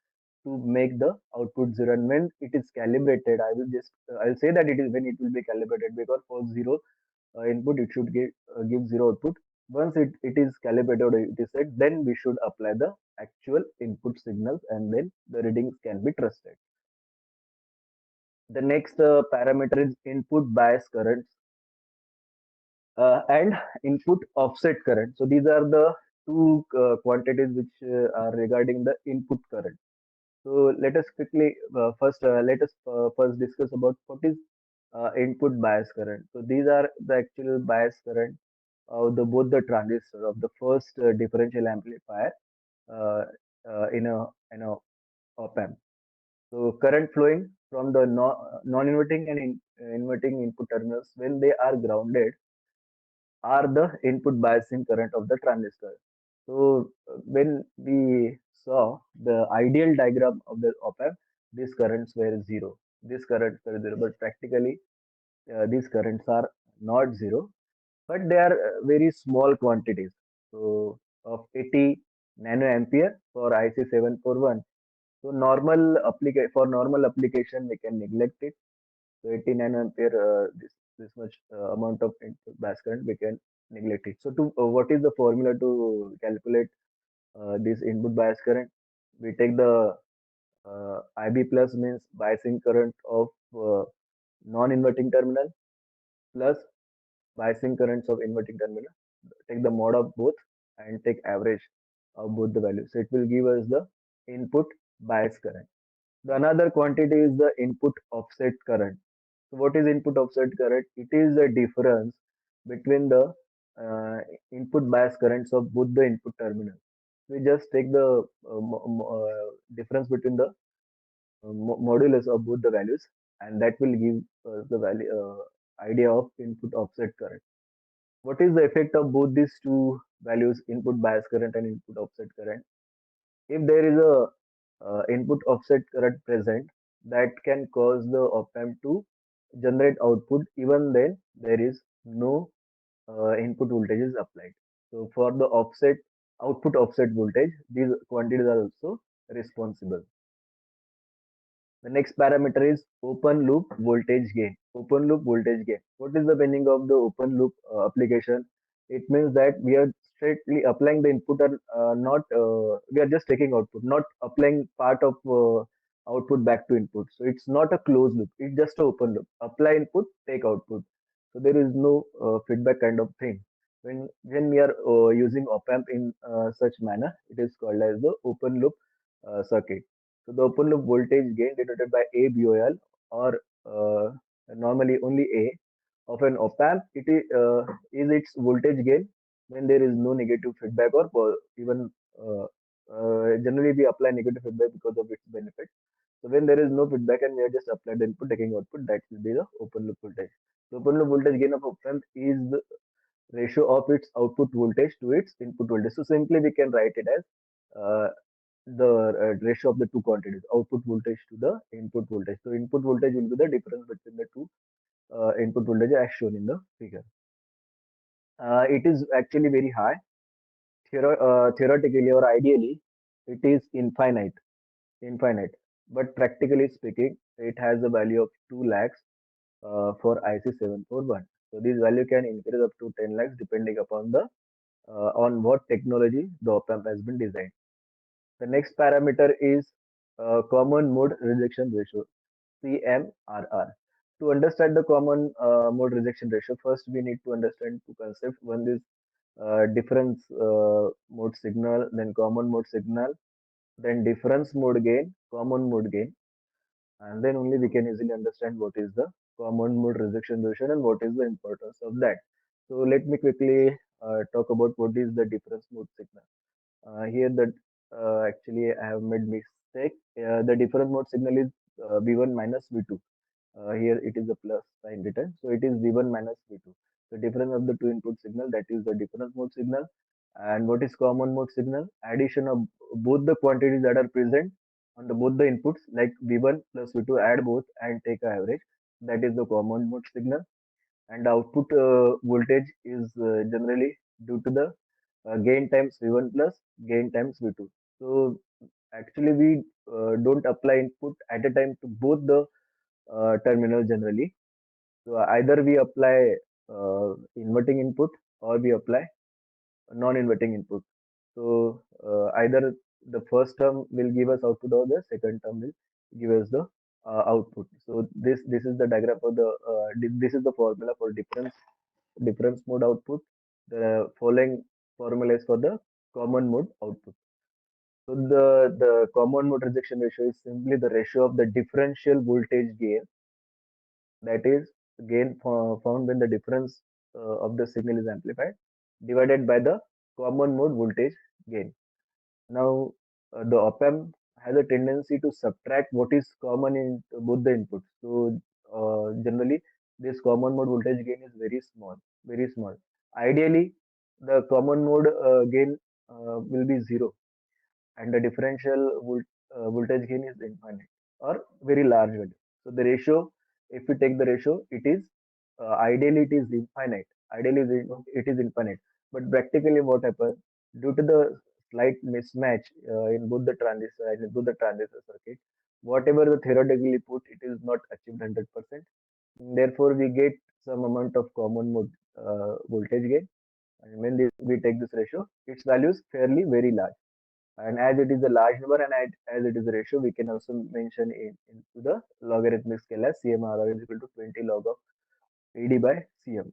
to make the output zero. And when it is calibrated, I'll say that it is when it will be calibrated, because for zero input it should give zero output. Once it is calibrated or it is set, then we should apply the actual input signals, and then the readings can be trusted. The next parameter is input bias currents and input offset current. So these are the two quantities which are regarding the input current. So let us quickly let us first discuss about what is input bias current. So these are the actual bias current of the both the transistor of the first differential amplifier uh, in a op amp. So current flowing from the non-inverting and inverting input terminals when they are grounded are the input biasing current of the transistor. So when we saw the ideal diagram of the op amp, these currents were zero. These currents were zero, but practically these currents are not zero, but they are very small quantities. So of 80 nanoampere for IC741. So for normal application we can neglect it. So 80 nanoampere, this much amount of input bias current, we can neglect it. So what is the formula to calculate this input bias current? We take the IB plus means biasing current of non-inverting terminal plus biasing currents of inverting terminal. Take the mod of both and take average of both the values. So it will give us the input bias current. The another quantity is the input offset current. So what is input offset current? It is the difference between the uh, input bias currents of both the input terminals. We just take the difference between the modulus of both the values, and that will give the value idea of input offset current. What is the effect of both these two values, input bias current and input offset current? If there is a input offset current present, that can cause the op amp to generate output even then there is no input voltage is applied. So for the output offset voltage, these quantities are also responsible. The next parameter is open loop voltage gain. Open loop voltage gain. What is the meaning of the open loop application? It means that we are straightly applying the input and not we are just taking output, not applying part of output back to input. So it's not a closed loop. It's just an open loop. Apply input, take output. So there is no feedback kind of thing. When we are using op amp in such manner, it is called as the open loop circuit. So the open loop voltage gain denoted by A BOL or normally only A of an op amp, is its voltage gain when there is no negative feedback or even generally we apply negative feedback because of its benefit. So when there is no feedback and we are just applied the input taking output, that will be the open loop voltage. The open loop voltage gain of op amp is the ratio of its output voltage to its input voltage. So simply we can write it as uh, ratio of the two quantities, output voltage to the input voltage. So input voltage will be the difference between the two input voltage as shown in the figure. It is actually very high. Theoretically or ideally, it is infinite. But practically speaking, it has a value of 2 lakhs for IC741. So this value can increase up to 10 lakhs depending upon the on what technology the op-amp has been designed. The next parameter is common mode rejection ratio, CMRR. To understand the common mode rejection ratio, first we need to understand two concepts. One is difference mode signal, then common mode signal, then difference mode gain, common mode gain, and then only we can easily understand what is the common mode rejection ratio and what is the importance of that. So let me quickly talk about what is the difference mode signal. Here that actually I have made mistake. The difference mode signal is V1 minus V2. Here it is a plus sign written, so it is V1 minus V2. The difference of the two input signal, that is the difference mode signal. And what is common mode signal? Addition of both the quantities that are present on the both the inputs, like V1 plus V2, add both and take a average. That is the common mode signal. And output voltage is generally due to the gain times V1 plus gain times V2. So actually we don't apply input at a time to both the terminal generally. So either we apply inverting input or we apply non-inverting input. So either the first term will give us output or the second term will give us the output. So this is the diagram for the this is the formula for difference mode output. The following formula is for the common mode output. So the common mode rejection ratio is simply the ratio of the differential voltage gain, that is gain found when the difference of the signal is amplified, divided by the common mode voltage gain. Now the op-amp has a tendency to subtract what is common in both the inputs. So generally this common mode voltage gain is very small. Ideally the common mode gain will be zero, and the differential voltage gain is infinite or very large value. So the ratio, if we take the ratio, it is ideally it is infinite. Ideally it is infinite, but practically what happens due to the slight mismatch in both the transistor and in both the transistor circuit, whatever the theoretically put, it is not achieved 100%. Therefore, we get some amount of common mode voltage gain, and when we take this ratio, its value is fairly very large. And as it is a large number and as it is a ratio, we can also mention into the logarithmic scale as CMRR is equal to 20 log of AD by CM.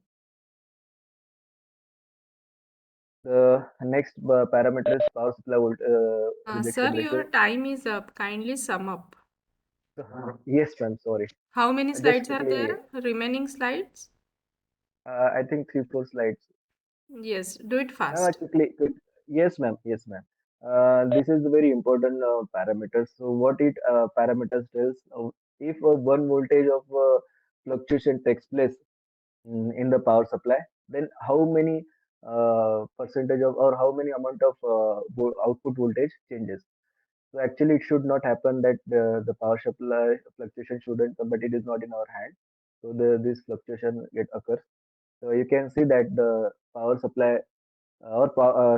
The next parameter is power supply Sir, rejection your ratio. time is up. Kindly sum up. Yes, ma'am, sorry. How many Just slides are quickly, there? Remaining slides? I think 3 4 slides. Yes, do it Ma'am, fast. yes, ma'am. Yes, ma'am. This is a very important parameter. So, what it parameters tells if one voltage of fluctuation takes place in the power supply, then how many percentage of or how many amount of output voltage changes. So, actually, it should not happen that the power supply fluctuation shouldn't, but it is not in our hand. So, this fluctuation get occurs. So, you can see that the power supply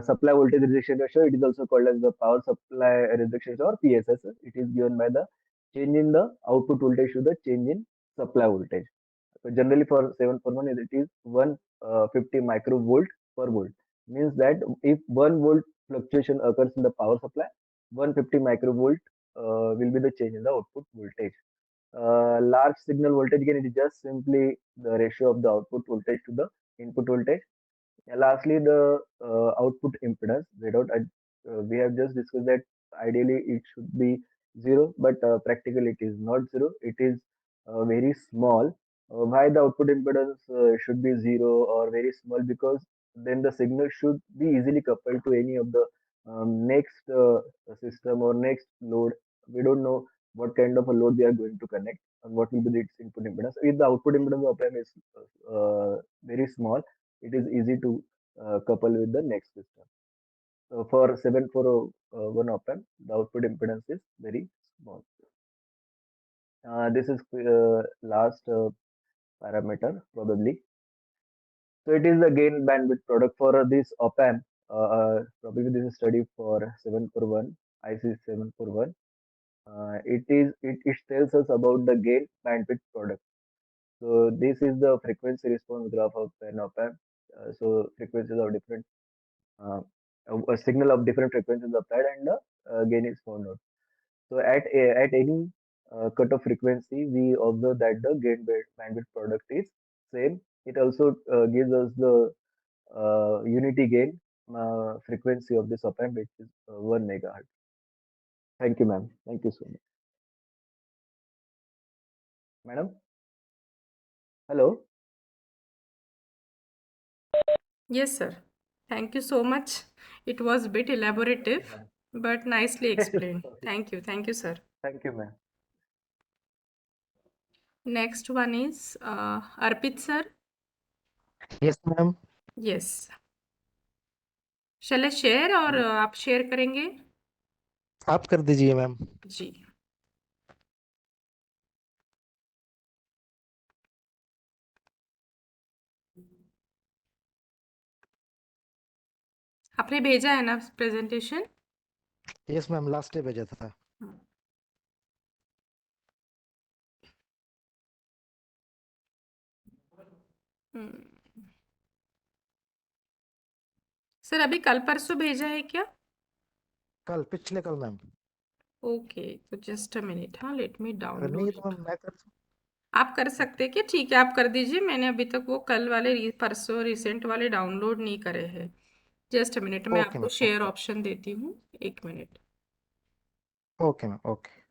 supply voltage rejection ratio. It is also called as the power supply rejection ratio or PSS. It is given by the change in the output voltage to the change in supply voltage. So generally for 741 it is 150 microvolt per volt. Means that if 1 volt fluctuation occurs in the power supply, 150 microvolt will be the change in the output voltage. Large signal voltage gain, it is just simply the ratio of the output voltage to the input voltage. Lastly, the output impedance. We have just discussed that ideally it should be zero, but practically it is not zero. It is very small. Why the output impedance should be zero or very small? Because then the signal should be easily coupled to any of the next system or next load. We don't know what kind of a load we are going to connect and what will be its input impedance. If the output impedance of RAM is very small, it is easy to couple with the next system. for 741 op amp, the output impedance is very small. This is last parameter probably. So it is the gain bandwidth product for this op amp. Probably this is study for 741 IC 741. It tells us about the gain bandwidth product. So this is the frequency response graph of an op amp. So frequencies are different. Uh, a signal of different frequencies applied and the gain is found out. So at any cutoff frequency, we observe that the bandwidth product is same. It also gives us the unity gain frequency of this op amp, which is 1 megahertz. Thank you, ma'am. Thank you so much, madam. Hello. Yes, sir. Thank you so much. It was a bit elaborative, Ma'am. but nicely explained. Sorry. Thank you. Thank you, sir. Thank you, ma'am. Next one is Arpit, sir. Yes ma'am Yes. Shall I share और आप share करेंगे? आप कर दीजिए ma'am जी. आपने भेजा है ना presentation? Yes ma'am last day भेजा था सर अभी कल परसों भेजा है क्या? कल पिछले कल मैम ओके, तो जस्ट अ मिनट. हाँ, लेट मी अगर नहीं डाउनलोड है तो इट. मैम मैं कर दूं आप कर सकते हैं क्या? ठीक है, आप कर दीजिए. मैंने अभी तक वो कल वाले परसों रिसेंट वाले डाउनलोड नहीं करे हैं. जस्ट अ मिनट, मैं ओके आपको मैम शेयर ऑप्शन देती हूँ. एक minute. Okay ma'am okay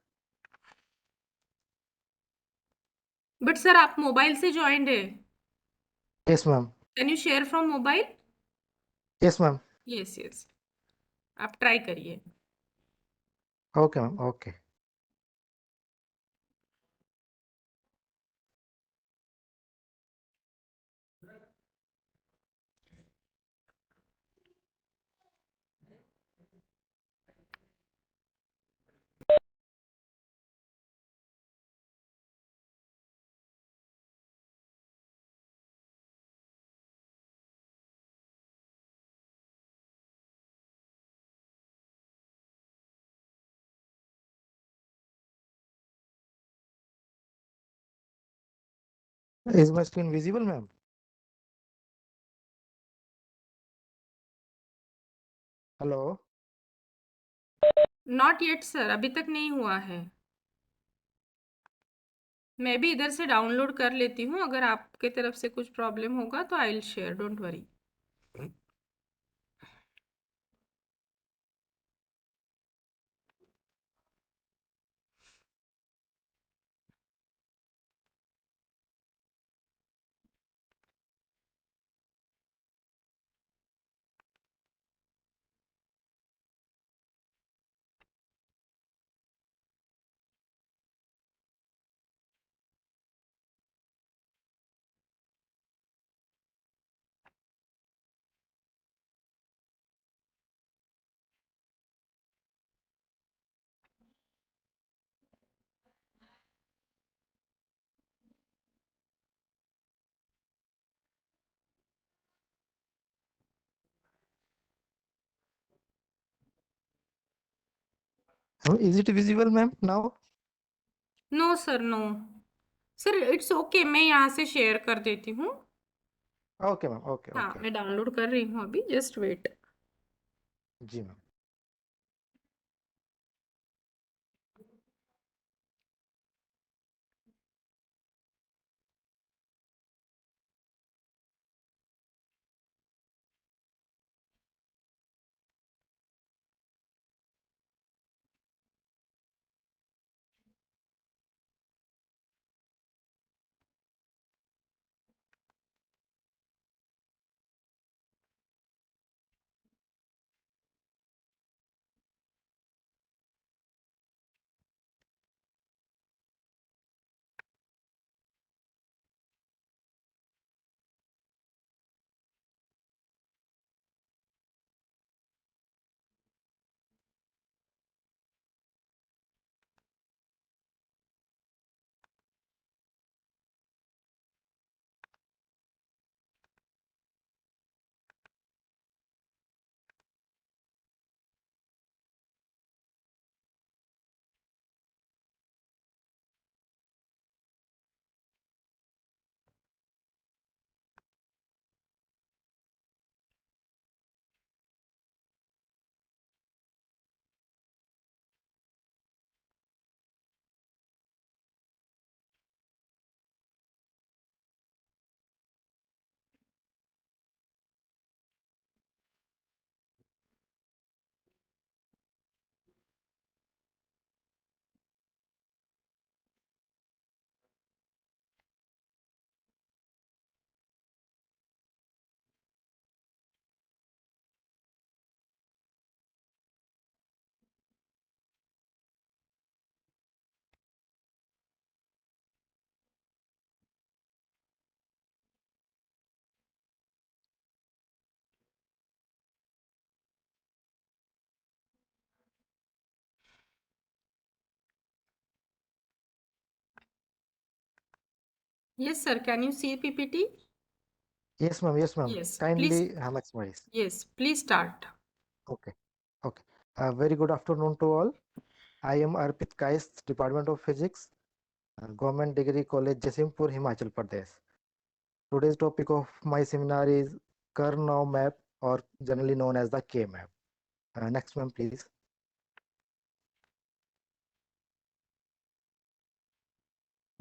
but sir आप मोबाइल से ज्वाइंड है. Yes ma'am can you share from mobile? Yes ma'am yes yes, आप ट्राई करिए. Okay ma'am okay is my screen visible ma'am hello not yet sir, अभी तक नहीं हुआ है. मैं भी इधर से डाउनलोड कर लेती हूँ. अगर आपके तरफ से कुछ प्रॉब्लम होगा तो I will share, don't worry. Is it visible ma'am now no sir, no sir, it's okay. मैं यहाँ से शेयर कर देती हूँ. ओके मैम ओके हाँ, ओके मैं डाउनलोड कर रही हूँ अभी. Just wait. जी ma'am Yes, sir. Can you see PPT? Yes, ma'am. Yes, ma'am. Yes, please. Kindly maximize. Yes, please start. Okay. Okay. Very good afternoon to all. I am Arpit Kais, Department of Physics, Government Degree College, Jasimpur, Himachal Pradesh. Today's topic of my seminar is Karnaugh map, or generally known as the Kmap. Next, ma'am, please.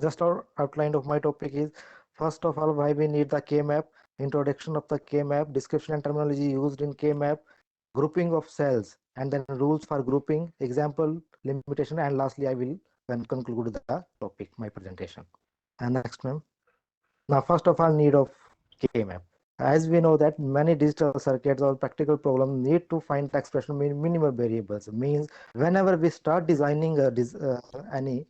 Just our outline of my topic is, first of all, why we need the Kmap, introduction of the Kmap, description and terminology used in Kmap, grouping of cells, and then rules for grouping, example, limitation, and lastly, I will then conclude the topic, my presentation. And next, ma'am. Now, first of all, need of Kmap. As we know that many digital circuits or practical problems need to find the expression minimal variables. Means whenever we start designing any,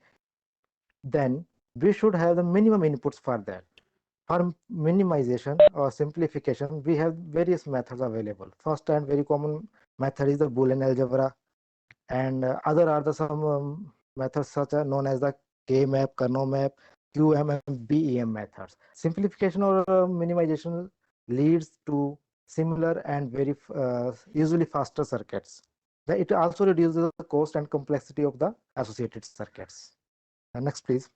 then we should have the minimum inputs for that. For minimization or simplification, we have various methods available. First and very common method is the Boolean algebra, and other are the some methods such as known as the Kmap, Karnaugh map, QM and BEM methods. Simplification or minimization leads to similar and very usually faster circuits. It also reduces the cost and complexity of the associated circuits. Next, please.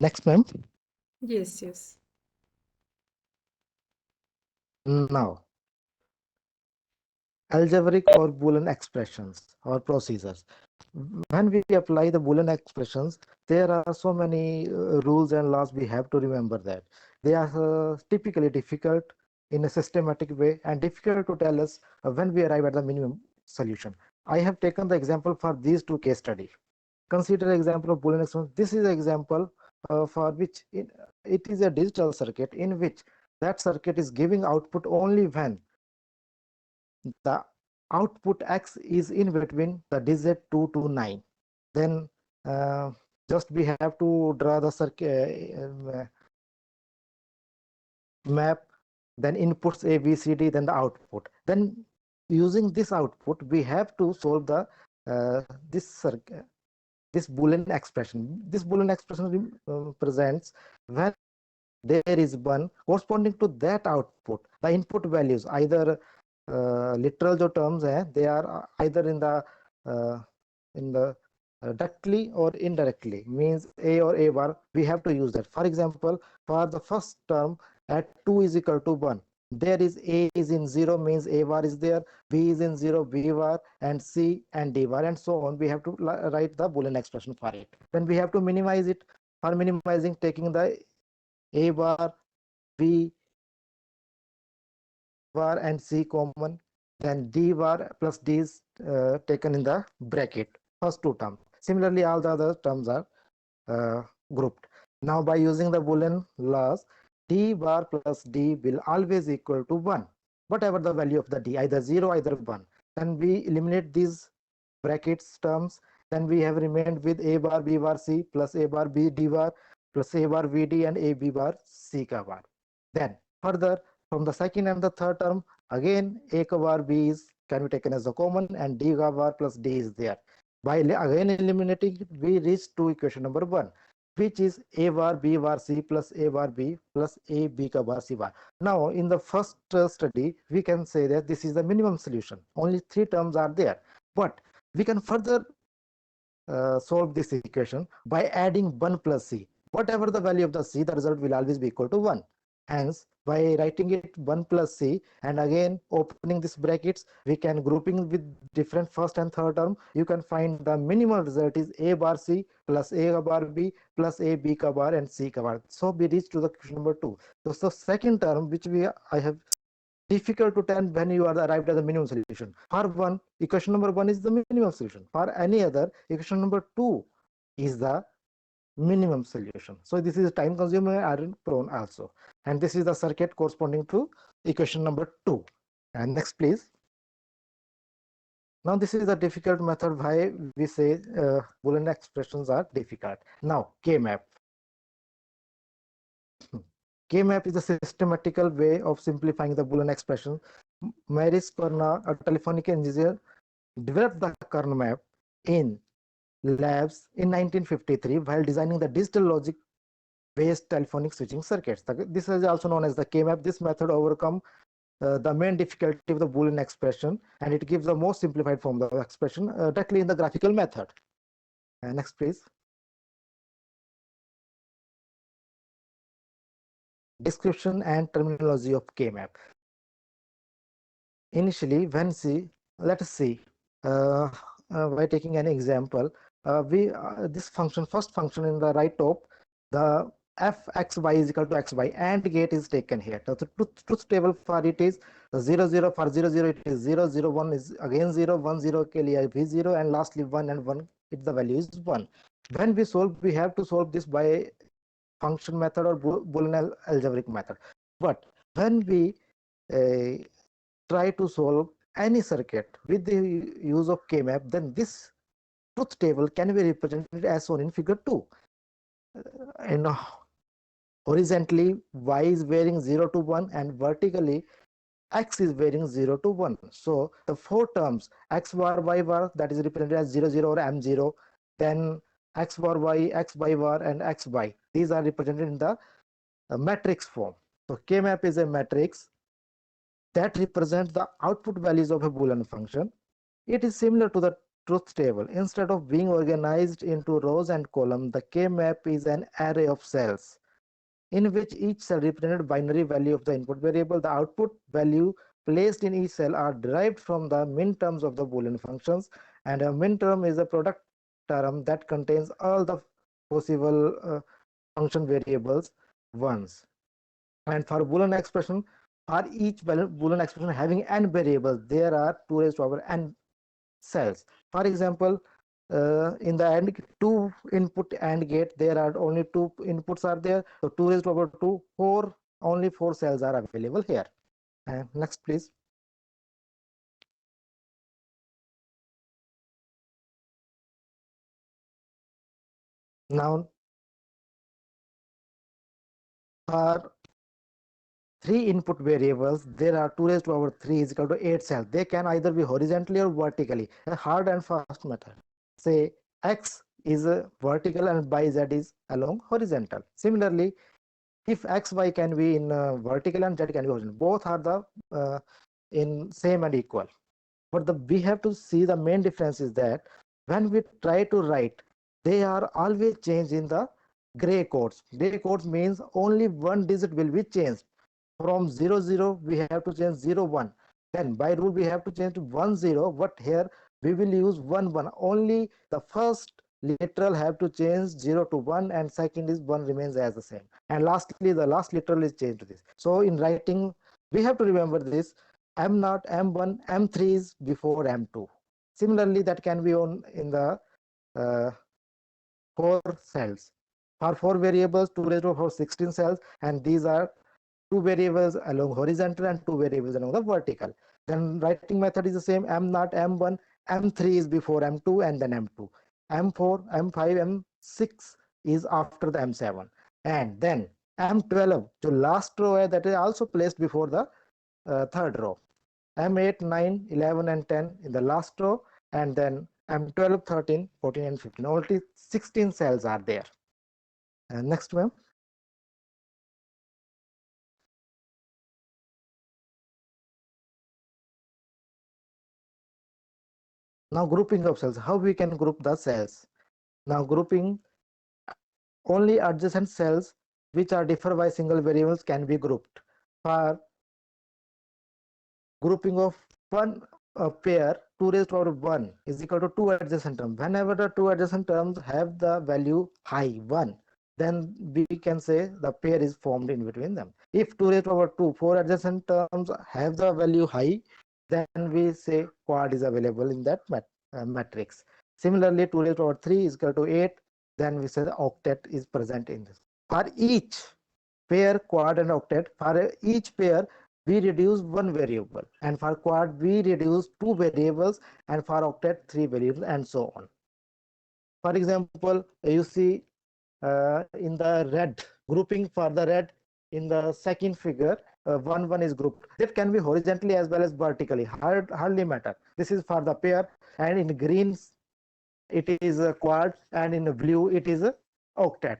Next, ma'am. Yes, yes. Now, algebraic or Boolean expressions or procedures. When we apply the Boolean expressions, there are so many rules and laws we have to remember that. They are typically difficult in a systematic way and difficult to tell us when we arrive at the minimum solution. I have taken the example for these two case studies. Consider example of Boolean expression. This is an example for which it is a digital circuit in which that circuit is giving output only when the output X is in between the digit 2 to 9. Then just we have to draw the circuit map, then inputs A, B, C, D, then the output. Then using this output, we have to solve the this Boolean expression. This Boolean expression presents when there is one corresponding to that output. The input values, either literal जो terms हैं, they are either in the directly or indirectly, means A or A bar. We have to use that. For example, for the first term at 2 is equal to 1, there is A is in 0, means A bar is there, B is in 0, B bar, and C and D bar, and so on. We have to write the Boolean expression for it. Then we have to minimize it. For minimizing, taking the A bar, B bar, and C common, then D bar plus D is taken in the bracket, first two terms. Similarly, all the other terms are grouped. Now, by using the Boolean laws, D bar plus D will always equal to 1, whatever the value of the D, either 0, either 1. Then we eliminate these brackets terms. Then we have remained with A bar, B bar, C plus A bar, B, D bar plus A bar, VD, and A, B bar, C ka bar. Then further, from the second and the third term, again A ka bar, B is can be taken as a common, and D ka bar plus D is there. By again eliminating it, we reach to equation number 1, which is A bar, B bar, C plus A bar, B plus A, B ka bar, C bar. Now, in the first study, we can say that this is the minimum solution. Only 3 terms are there. But we can further solve this equation by adding 1 plus C. Whatever the value of the C, the result will always be equal to 1. Hence, by writing it 1 plus C and again opening this brackets, we can grouping with different first and third term. You can find the minimal result is A bar C plus A bar B plus A B ka bar and C ka bar. So we reach to the question number 2. So second term, which I have difficult to tell when you are arrived at the minimum solution. For one, equation number 1 is the minimum solution. For any other, equation number 2 is the minimum solution. So this is time consuming, iron prone also. And this is the circuit corresponding to equation number 2. And next, please. Now, this is the difficult method why we say Boolean expressions are difficult. Now, Kmap. Kmap is a systematical way of simplifying the Boolean expression. Maris Karnaugh, a telephonic engineer, developed the Karnaugh map in labs in 1953 while designing the digital logic based telephonic switching circuits. This is also known as the Kmap. This method overcome the main difficulty of the Boolean expression, and it gives the most simplified form of the expression directly in the graphical method. Next, please. Description and terminology of Kmap. Initially, let us see by taking an example. This function, first function in the right top, the fxy is equal to xy, and gate is taken here. So the truth table for it is 0 0, for 0 0 it is 0 0 1 is again 0 1 0 ke liye bhi 0, and lastly 1 and 1, the value is 1. When we solve, we have to solve this by function method or Boolean algebraic method. But when we try to solve any circuit with the use of Kmap, then this truth table can be represented as shown in figure 2. And horizontally, y is varying 0 to 1, and vertically, x is varying 0 to 1. So the four terms x bar, y bar, that is represented as 0 0 or m0, then x bar y, x bar, and x y, these are represented in the matrix form. So Kmap is a matrix that represents the output values of a Boolean function. It is similar to the truth table. Instead of being organized into rows and columns, the Kmap is an array of cells in which each cell represented binary value of the input variable. The output value placed in each cell are derived from the min terms of the Boolean functions, and a min term is a product term that contains all the possible function variables once. And for Boolean expression, for each Boolean expression having n variables, there are 2 raised to power n cells. For example, in the AND 2 input AND gate, there are only 2 inputs are there. So 2 raised to power 2, only 4 cells are available here. Next, please. Now, for 3 input variables, there are 2 raised to power 3 is equal to 8 cells. They can either be horizontally or vertically. A hard and fast method. Say x is vertical and by z is along horizontal. Similarly, if x y can be in vertical and z can be horizontal, both are the in same and equal. But we have to see the main difference is that when we try to write, they are always changed in the gray codes. Gray codes means only one digit will be changed. From 0 0 we have to change 0 1. Then by rule we have to change to 1 0. But here we will use 1 1. Only the first literal have to change 0 to 1, and second is 1 remains as the same. And lastly, the last literal is changed to this. So in writing, we have to remember this. M0, M1, M3 is before M2. Similarly, that can be on in the 4 cells. For 4 variables, 2 raised to the power 16 cells, and these are 2 variables along horizontal and 2 variables along the vertical. Then writing method is the same. M0, M1, M3 is before M2 and then M2. M4, M5, M6 is after the M7. And then M12, the last row that is also placed before the third row. M8, 9, 11, and 10 in the last row, and then M12, 13, 14, and 15. Only 16 cells are there. And next, ma'am. Now grouping of cells, how we can group the cells. Now grouping, only adjacent cells which are differ by single variables can be grouped. For grouping of one pair, 2 raised to power 1 is equal to 2 adjacent terms. Whenever the 2 adjacent terms have the value high 1, then we can say the pair is formed in between them. If 2 raised to power 2, 4 adjacent terms have the value high, then we say quad is available in that matrix. Similarly, 2 raised to power 3 is equal to 8, then we say the octet is present in this. For each pair, quad and octet, for each pair we reduce one variable, and for quad we reduce 2 variables, and for octet 3 variables, and so on. For example, you see in the red grouping, for the red in the second figure, 1 1 is grouped. That can be horizontally as well as vertically, hardly matter. This is for the pair. And in green it is a quad, and in the blue it is a octet.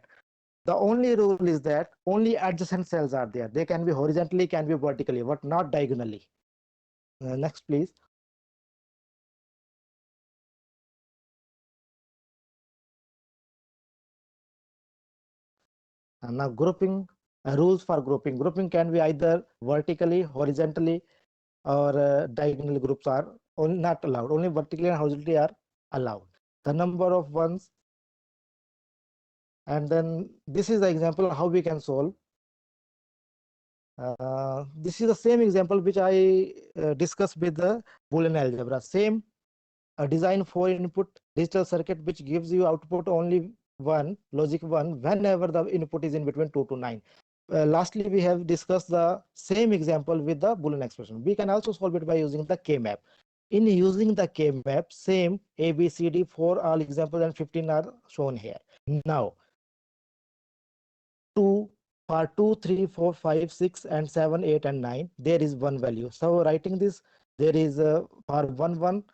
The only rule is that only adjacent cells are there. They can be horizontally, can be vertically, but not diagonally. Next, please. And now grouping, rules for grouping. Grouping can be either vertically, horizontally, or diagonally. Groups are only not allowed. Only vertically and horizontally are allowed. The number of ones, and then this is the example how we can solve. This is the same example which I discussed with the Boolean algebra. Same design 4-input digital circuit which gives you output only one, logic 1, whenever the input is in between 2 to 9. Lastly, we have discussed the same example with the Boolean expression. We can also solve it by using the Kmap. In using the Kmap, same A, B, C, D, 4 all examples and 15 are shown here. Now, for 2, 3, 4, 5, 6, and 7, 8, and 9, there is one value. So writing this, there is for 1, 1,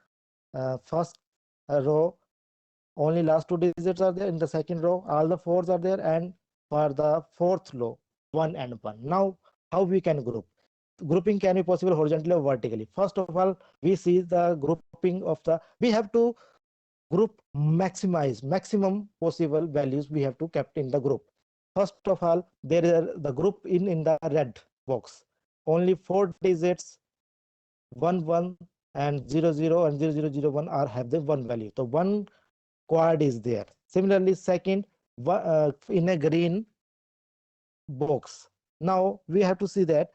first row, only last 2 digits are there. In the second row, all the 4s are there, and for the fourth row, 1 and 1. Now, how we can group? Grouping can be possible horizontally or vertically. First of all, we see the grouping of the, we have to group maximum possible values we have to kept in the group. First of all, there is the group in the red box. Only 4 digits, 1, 1, and 0, 0, and 0, 0, 0, 1 are have the one value. So one quad is there. Similarly, second, in a green box. Now we have to see that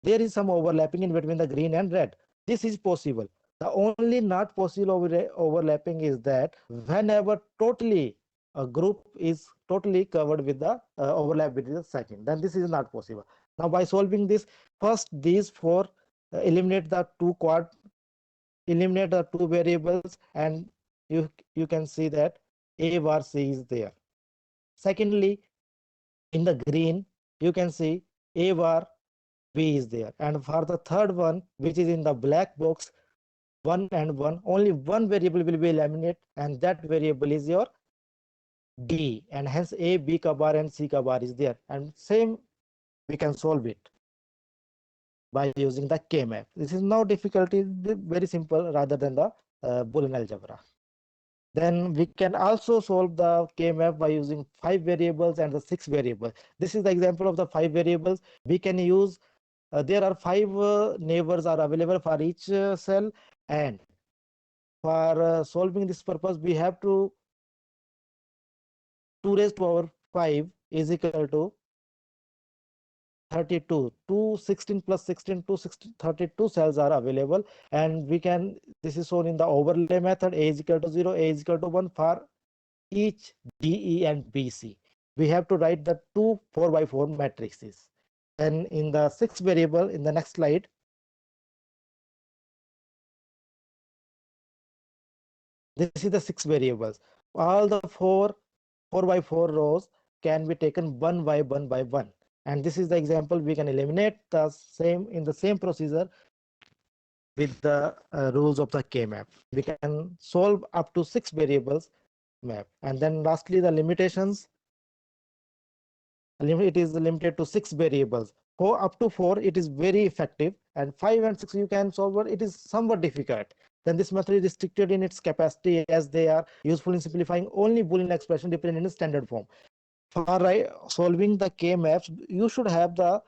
there is some overlapping in between the green and red. This is possible. The only not possible overlapping is that whenever totally a group is totally covered with the overlap with the second, then this is not possible. Now by solving this, first these 4 eliminate the 2 quad, eliminate the 2 variables, and you can see that A bar C is there. Secondly, in the green, you can see A bar B is there. And for the third one, which is in the black box, 1 and 1, only one variable will be eliminated, and that variable is your D, and hence A, B ka bar and C ka bar is there. And same, we can solve it by using the Kmap. This is no difficulty, very simple rather than the Boolean algebra. Then we can also solve the Kmap by using 5 variables and the 6 variables. This is the example of the 5 variables. We can use, there are 5 neighbors are available for each cell, and for solving this purpose, we have to 2 raised to power 5 is equal to 32. 16 plus 16, 32 cells are available, and we can, this is shown in the overlay method. A is equal to 0, A is equal to 1 for each D, E, and B, C. We have to write the 2 4x4 matrices. And in the 6th variable, in the next slide, this is the 6 variables. All the 4x4 rows can be taken 1 by 1 by 1. And this is the example. We can eliminate the same in the same procedure with the rules of the Kmap. We can solve up to 6 variables map. And then lastly, the limitations. It is limited to 6 variables. Up to 4, it is very effective, and 5 and 6 you can solve, but it is somewhat difficult. Then this method is restricted in its capacity, as they are useful in simplifying only Boolean expression dependent in standard form. For solving the K-maps, you should have the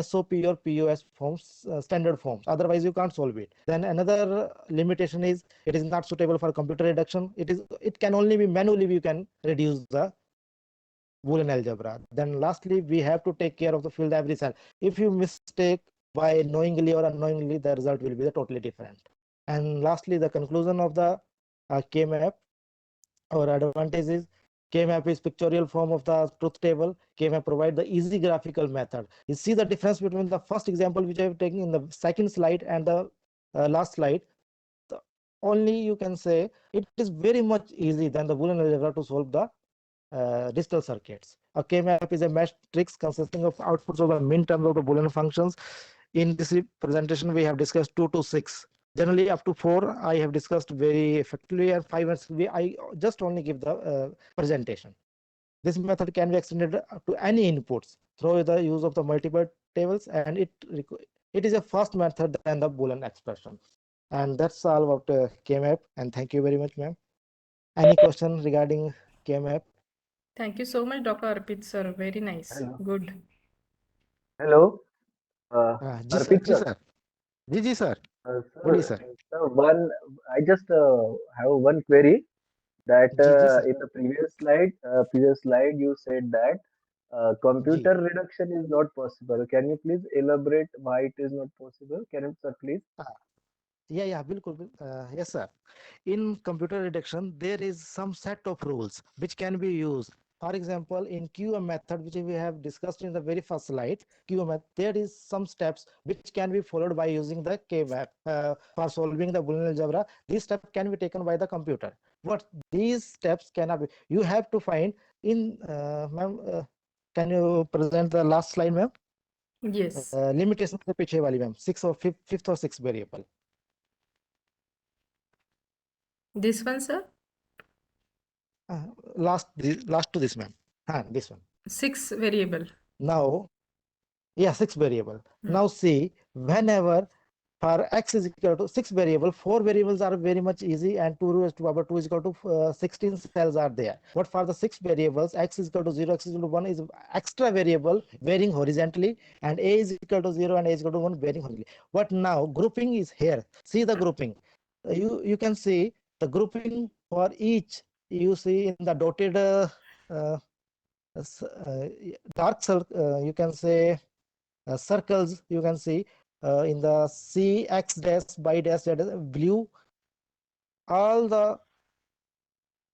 SOP or POS forms, standard forms. Otherwise, you can't solve it. Then another limitation is it is not suitable for computer reduction. It can only be manually you can reduce the Boolean algebra. Then lastly, we have to take care of the field every cell. If you mistake by knowingly or unknowingly, the result will be totally different. And lastly, the conclusion of the K-map or advantage is Kmap is pictorial form of the truth table. Kmap provide the easy graphical method. You see the difference between the first example which I have taken in the second slide and the last slide. Only you can say it is very much easy than the Boolean algebra to solve the digital circuits. A Kmap is a matrix consisting of outputs of the min terms of the Boolean functions. In this presentation, we have discussed 2 to 6. Generally, up to 4, I have discussed very effectively, and 5 and 6, I just only give the presentation. This method can be extended to any inputs through the use of the multiple tables, and it is a fast method than the Boolean expression. And that's all about Kmap. And thank you very much, ma'am. Any question regarding Kmap? Thank you so much, Dr. Arpit sir. Very nice. Hello. Good. Hello, Ji Arpit sir. sir. Ji sir. Sir, Boli sir. I just have one query that Ji sir. in the previous slide you said that Ji. computer reduction is not possible. Can you please elaborate why it is not possible? Can you, sir, please? Yeah, bilkul. Yes, sir. In computer reduction, there is some set of rules which can be used. For example, in QM method, which we have discussed in the very first slide, QM, there is some steps which can be followed by using the Kmap for solving the Boolean algebra. These steps can be taken by the computer. What these steps cannot be, you have to find in, ma'am, can you present the last slide, ma'am? Yes. Limitation से पीछे वाली ma'am, fifth or sixth variable. This one, sir? Last to this, ma'am. This one. 6 variable. Now, yeah, 6 variable. Now see, whenever for x is equal to 6 variable, 4 variables are very much easy, and 2 raised to power 2 is equal to 16 cells are there. But for the 6 variables, x is equal to 0, x is equal to 1 is extra variable varying horizontally, and a is equal to 0 and a is equal to 1 varying horizontally. But now grouping is here. See the grouping. You can see the grouping for each. You see in the dotted dark circle, you can say circles, you can see in the C, X dash, Y dash, Z dash, blue, all the,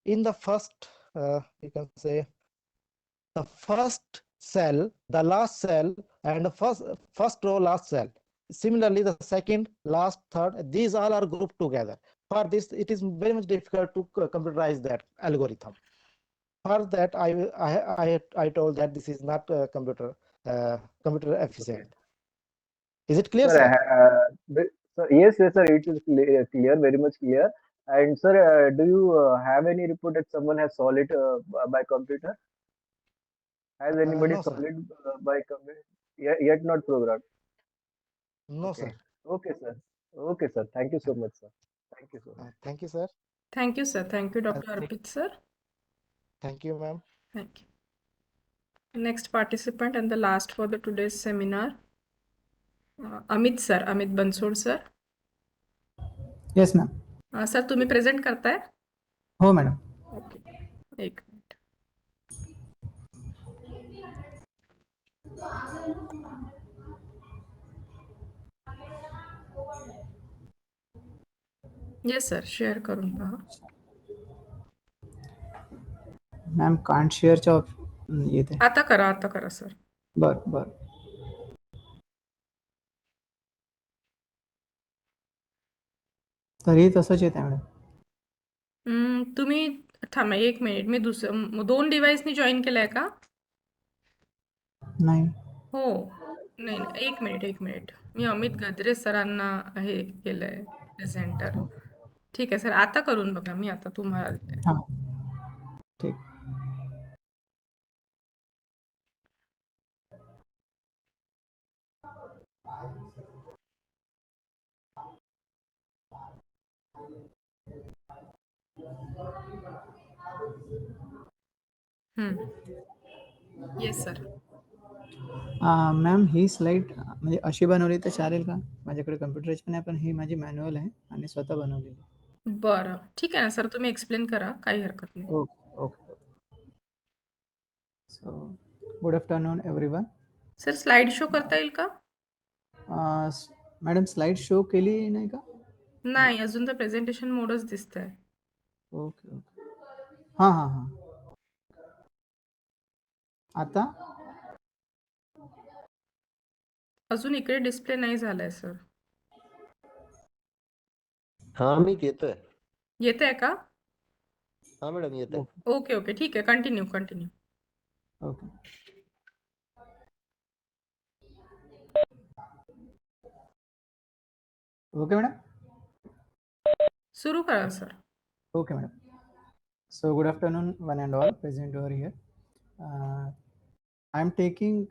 in the first, you can say the first cell, the last cell, and the first row, last cell. Similarly, the second, last, third, these all are grouped together. For this, it is very much difficult to computerize that algorithm. For that, I told that this is not computer efficient. Is it clear, Sir, sir? sir, yes, sir, it is clear, very much clear. And sir, do you have any report that someone has solved it by computer? Has anybody No, solved sir. it by computer? Yet not programmed. No, Okay. sir. Okay, sir. Okay, sir. Thank you so much, sir. Thank you so much. Thank you, sir. Thank you, sir. Thank you, Dr. Arpit sir. Thank you, ma'am. Thank you. Next participant and the last for the today's seminar, Amit sir, Amit Bansod sir. Yes ma'am. Sir तुम्ही present करताय? हो madam. Okay, एक minute. Yes sir, share करून पहा. Ma'am can't शेअरच्या येते. आता करा sir. बर. तरी तसंच येते मॅडम. तुम्ही थांबा एक मिनिट, मी 2 डिव्हाइसनी जॉईन केलाय का? नाही. हो. नाही, एक मिनिट. मी अमित गद्रे सरांना हे केलंय प्रेझेंटर. ठीक आहे सर, आता करून बघा. मी आता तुम्हाला देते. हां, ठीक. Yes sir. मॅम ही स्लाईड म्हणजे अशी बनवली तर चालेल का? माझ्याकडे कम्प्युटरची पण आहे, पण ही माझी मॅन्युअल आहे आणि स्वतः बनवलेली. बरं, ठीक आहे ना सर, तुम्ही एक्सप्लेन करा, काही हरकत नाही. Okay. So good afternoon everyone. Sir slide show करता येईल का? मॅडम स्लाईड शो केली नाही का? नाही, अजून तर प्रेझेंटेशन मोडच दिसतंय. ओके. हां. आता अजून इकडे डिस्प्ले नाही झालाय सर. हा मी येतोय. येतंय का? हा मॅडम येतोय. ओके, ठीक आहे. कंटिन्यू. ओके. Okay madam. सुरू करा sir. Okay, madam. So good afternoon, one and all present over here. I am taking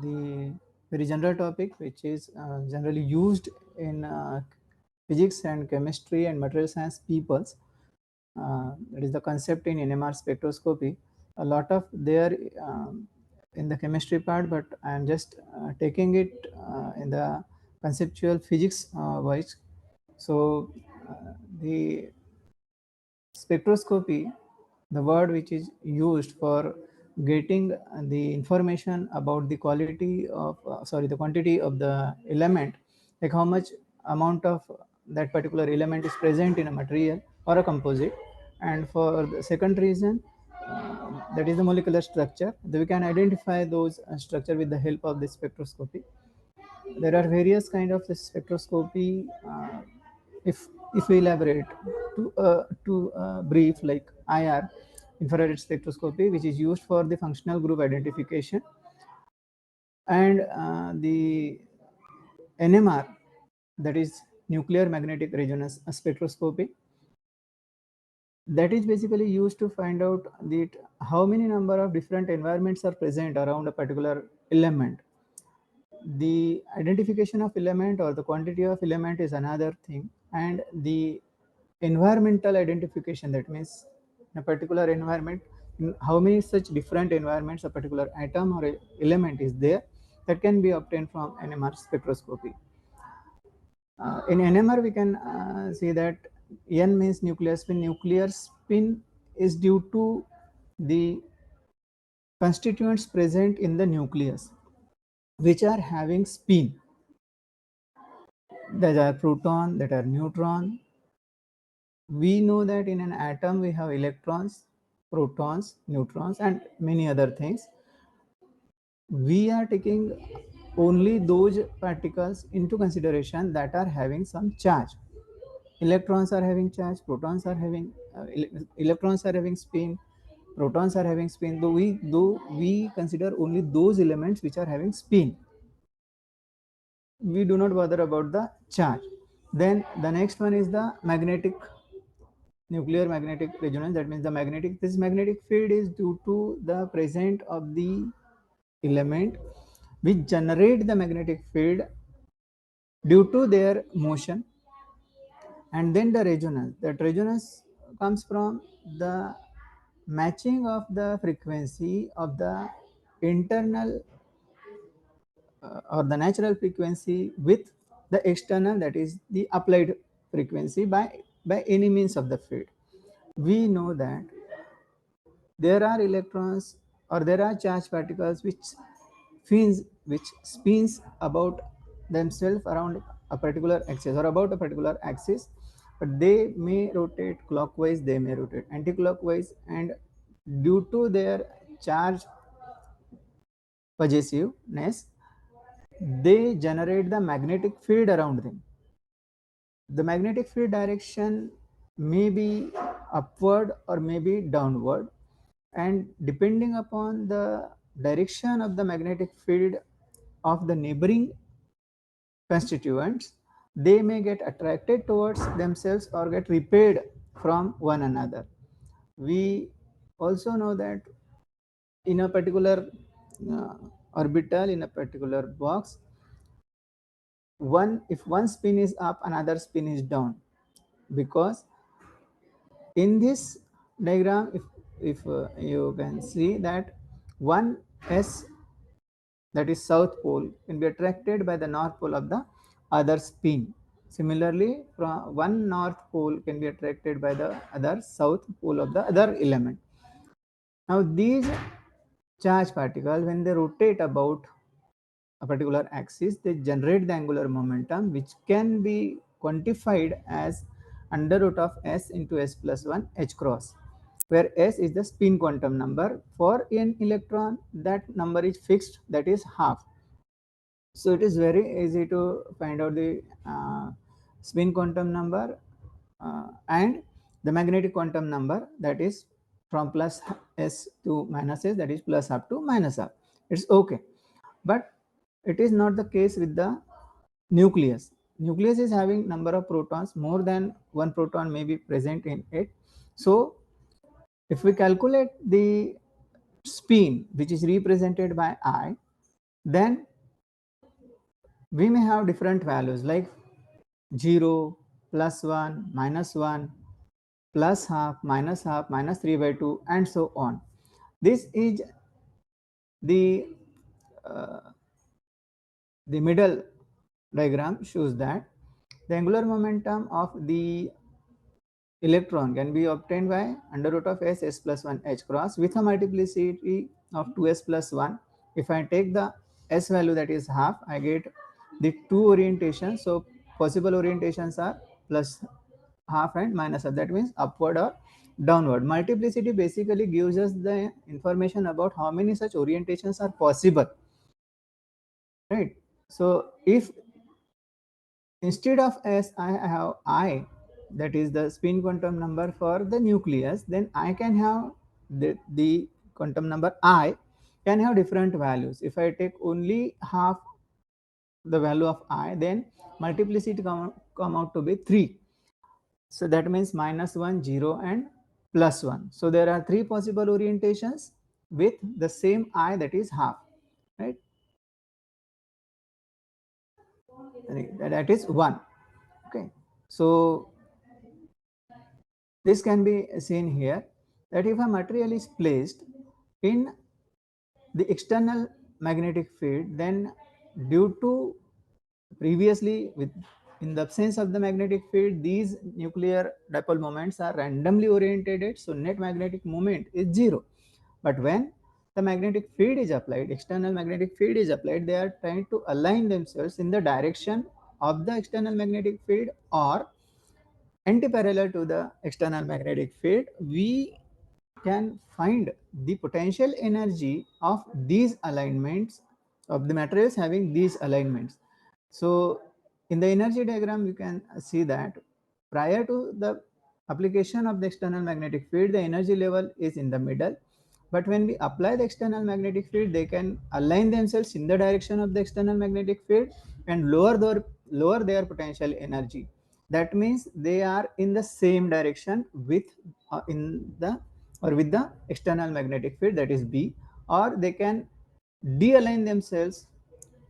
the very general topic, which is generally used in physics and chemistry and material science peoples. That is the concept in NMR spectroscopy. A lot of there in the chemistry part, but I am just taking it in the conceptual physics wise. So the spectroscopy, the word which is used for getting the information about the quality of the quantity of the element, like how much amount of that particular element is present in a material or a composite. And for the second reason, that is the molecular structure, we can identify those structure with the help of the spectroscopy. There are various kind of spectroscopy. If we elaborate to brief, like IR, infrared spectroscopy, which is used for the functional group identification, and the NMR, that is nuclear magnetic resonance spectroscopy, that is basically used to find out that how many number of different environments are present around a particular element. The identification of element or the quantity of element is another thing, and the environmental identification, that means in a particular environment, in how many such different environments a particular atom or element is there, that can be obtained from NMR spectroscopy. In NMR we can see that N means nuclear spin. Nuclear spin is due to the constituents present in the nucleus which are having spin. That are proton, that are neutron. We know that in an atom we have electrons, protons, neutrons, and many other things. We are taking only those particles into consideration that are having some charge. Electrons are having charge, protons are having electrons are having spin, protons are having spin. Though we consider only those elements which are having spin, we do not bother about the charge. Then the next one is the nuclear magnetic resonance. That means this magnetic field is due to the presence of the element which generate the magnetic field due to their motion. And then the resonance, that resonance comes from the matching of the frequency of the internal or the natural frequency with the external, that is the applied frequency by any means of the field. We know that there are electrons or there are charged particles which spins about themselves around a particular axis or about a particular axis, but they may rotate clockwise, they may rotate anti-clockwise, and due to their charge possessiveness, they generate the magnetic field around them. The magnetic field direction may be upward or may be downward, and depending upon the direction of the magnetic field of the neighboring constituents, they may get attracted towards themselves or get repelled from one another. We also know that in a particular orbital, in a particular box, if one spin is up, another spin is down, because in this diagram, if you can see that one S, that is south pole, can be attracted by the north pole of the other spin. Similarly, from one north pole can be attracted by the other south pole of the other element. Now these charged particles, when they rotate about a particular axis, they generate the angular momentum, which can be quantified as under root of s into s plus 1 h cross, where s is the spin quantum number. For an electron, that number is fixed, that is half. So it is very easy to find out the spin quantum number and the magnetic quantum number, that is from plus s to minus s, that is plus half to minus half. It's okay. But it is not the case with the nucleus. nucleus is having number of protons, more than one proton may be present in it. So if we calculate the spin which is represented by I, then we may have different values like 0, +1, -1, plus half, minus 3 by 2, and so on. This is the the middle diagram shows that the angular momentum of the electron can be obtained by under root of s plus 1 h cross with a multiplicity of 2s plus 1. If I take the s value, that is half, I get the two orientations. So possible orientations are plus half and minus half. That means upward or downward. Multiplicity basically gives us the information about how many such orientations are possible, right? So if instead of s I have I, that is the spin quantum number for the nucleus, then I can have the quantum number I can have different values. If I take only half the value of I, then multiplicity come out to be 3. So that means -1, 0, and +1. So there are 3 possible orientations with the same I, that is half, right? That is 1. Okay. So this can be seen here, that if a material is placed in the external magnetic field, then due to previously with in the absence of the magnetic field, these nuclear dipole moments are randomly orientated, so net magnetic moment is 0. But when the magnetic field is applied, external magnetic field is applied, they are trying to align themselves in the direction of the external magnetic field or anti-parallel to the external magnetic field. We can find the potential energy of these alignments, of the materials having these alignments. So in the energy diagram, you can see that prior to the application of the external magnetic field, the energy level is in the middle. But when we apply the external magnetic field, they can align themselves in the direction of the external magnetic field and lower their potential energy. That means they are in the same direction with in the or with the external magnetic field, that is B, or they can de-align themselves,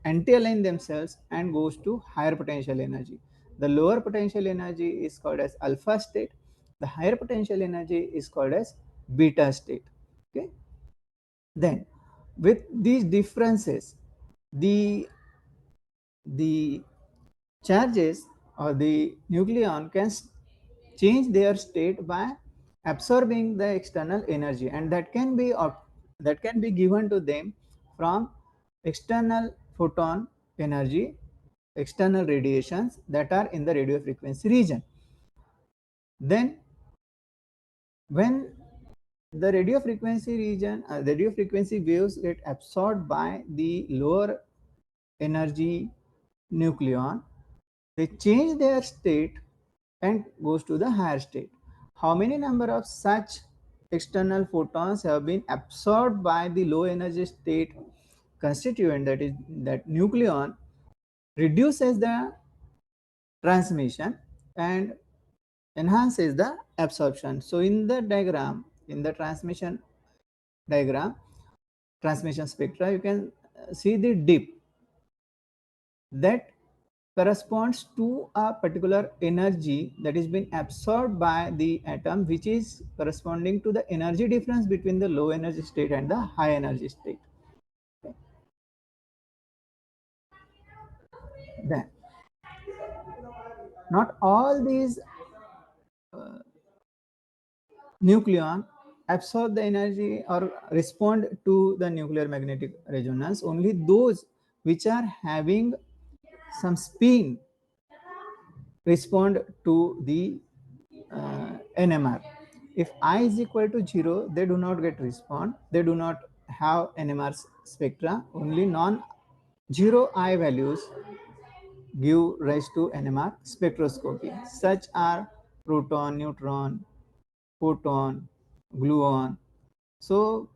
anti-align themselves, and goes to higher potential energy. The lower potential energy is called as alpha state. The higher potential energy is called as beta state. Okay. Then with these differences, the charges or the nucleon can change their state by absorbing the external energy, and that can be given to them from external photon energy, external radiations that are in the radio frequency region. Then when the radio frequency region, the radio frequency waves get absorbed by the lower energy nucleon, they change their state and goes to the higher state. How many number of such external photons have been absorbed by the low energy state constituent, that is that nucleon, reduces the transmission and enhances the absorption. So in the diagram, in the transmission diagram, transmission spectra, you can see the dip that corresponds to a particular energy that is being absorbed by the atom, which is corresponding to the energy difference between the low energy state and the high energy state. Okay. Then not all these nucleon absorb the energy or respond to the nuclear magnetic resonance. Only those which are having some spin respond to the NMR. If I is equal to 0, they do not get respond. They do not have NMR spectra. Only non-zero I values give rise to NMR spectroscopy. Such are proton, neutron, photon, gluon. So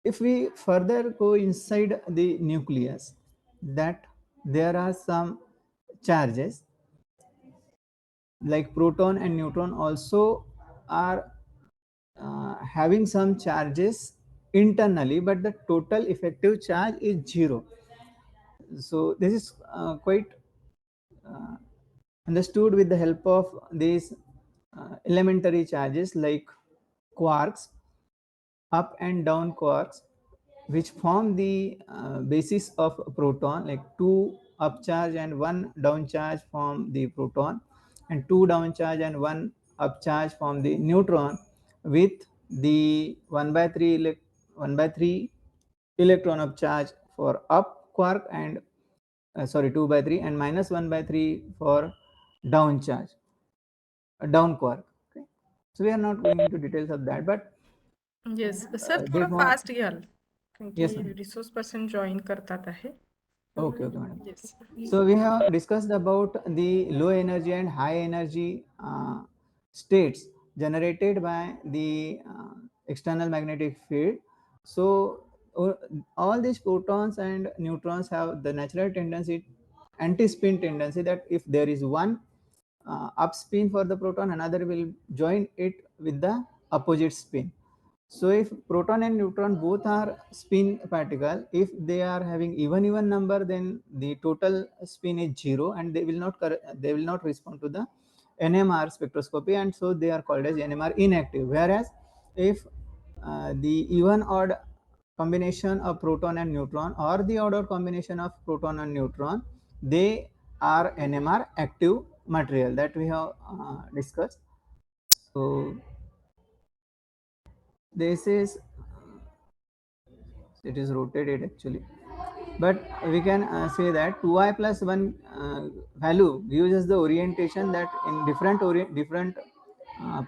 if we further go inside the nucleus, that there are some charges like proton and neutron also are having some charges internally, but the total effective charge is 0. So this is quite uh, understood with the help of these elementary charges like quarks, up and down quarks, which form the basis of a proton, like two up charge and one down charge form the proton, and two down charge and one up charge form the neutron, with the 1 by 3 electron up charge for up quark, and 2 by 3, and minus 1 by 3 for down charge, down quark. Okay, so we are not going into details of that, but yes sir, they थोडं form. Fast घ्याल कारण Yes, की ma'am. Resource person join करतात आहे. Okay, madam. Yes. So we have discussed about the low energy and high energy states generated by the external magnetic field. So all these protons and neutrons have the natural tendency, anti-spin tendency, that if there is one up spin for the proton, another will join it with the opposite spin. So if proton and neutron both are spin particle, if they are having even number, then the total spin is 0, and they will not respond to the NMR spectroscopy, and so they are called as NMR inactive. Whereas if the even odd combination of proton and neutron, or the odd combination of proton and neutron, they are NMR active material, that we have discussed. So this is, it is rotated actually, but we can say that 2i plus 1 value gives us the orientation, that in different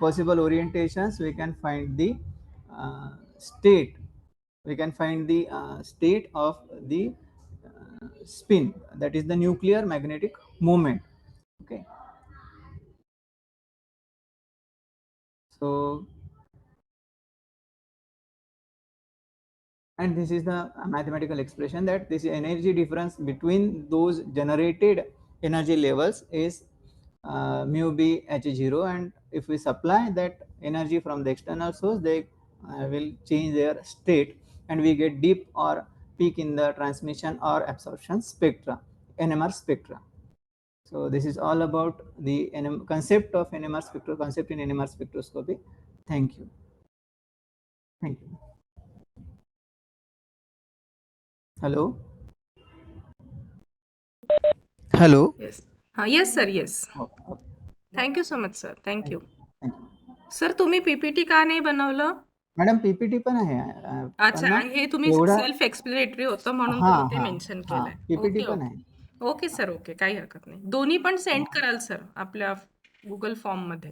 possible orientations we can find the state, we can find the state of the spin, that is the nuclear magnetic moment. Okay, so, and this is the mathematical expression, that this energy difference between those generated energy levels is mu b h0, and if we supply that energy from the external source, they will change their state, and we get dip or peak in the transmission or absorption spectra, NMR spectra. So this is all about the concept of NMR spectro, concept in NMR spectroscopy. Thank you. Thank you. Hello. Hello. Yes. हां, yes sir, yes. Oh, okay. Thank you so much sir, thank you. Thank you. Sir, तुम्ही PPT का नाही बनवलं? Madam PPT पण आहे, पण अच्छा, ना आणि हे तुम्ही एवढा, सेल्फ एक्सप्लेनेटरी होतं म्हणून हा तुम्ही ते हा मेन्शन हा केलंय. पीपीटी ओके, पण ओके. आहे. Okay sir, okay. काही हरकत नाही. दोन्ही पण सेंड कराल सर आपल्या गुगल फॉर्ममध्ये.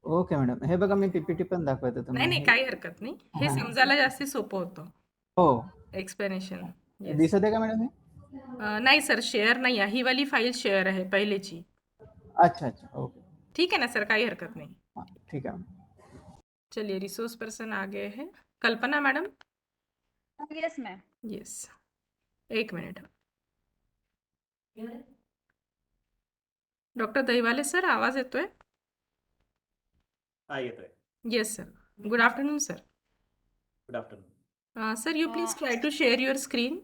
ओके मॅडम, हे बघा मी पीपीटी पण दाखवतो नाही, तुम्हाला. नाही, काही हरकत नाही. हे हा. समजायला जास्ती सोपं होतं. हो, एक्सप्लेनेशन. येस. दिसत आहे का मॅडम हे? नाही सर, शेअर नाही आहे. ही वाली फाईल शेअर आहे पहिलेची. अच्छा अच्छा, ओके. ठीक है ना सर, काही हरकत नाही. हाँ, ठीक है. चलिए, रिसोर्स पर्सन आ गए हैं. कल्पना मैडम. Yes ma'am. येस. एक मिनिट. डॉक्टर दहिवाले सर, आवाज येतोय? हा येतोय. Yes sir. Good afternoon sir. Good afternoon. Sir, you please try to share your screen.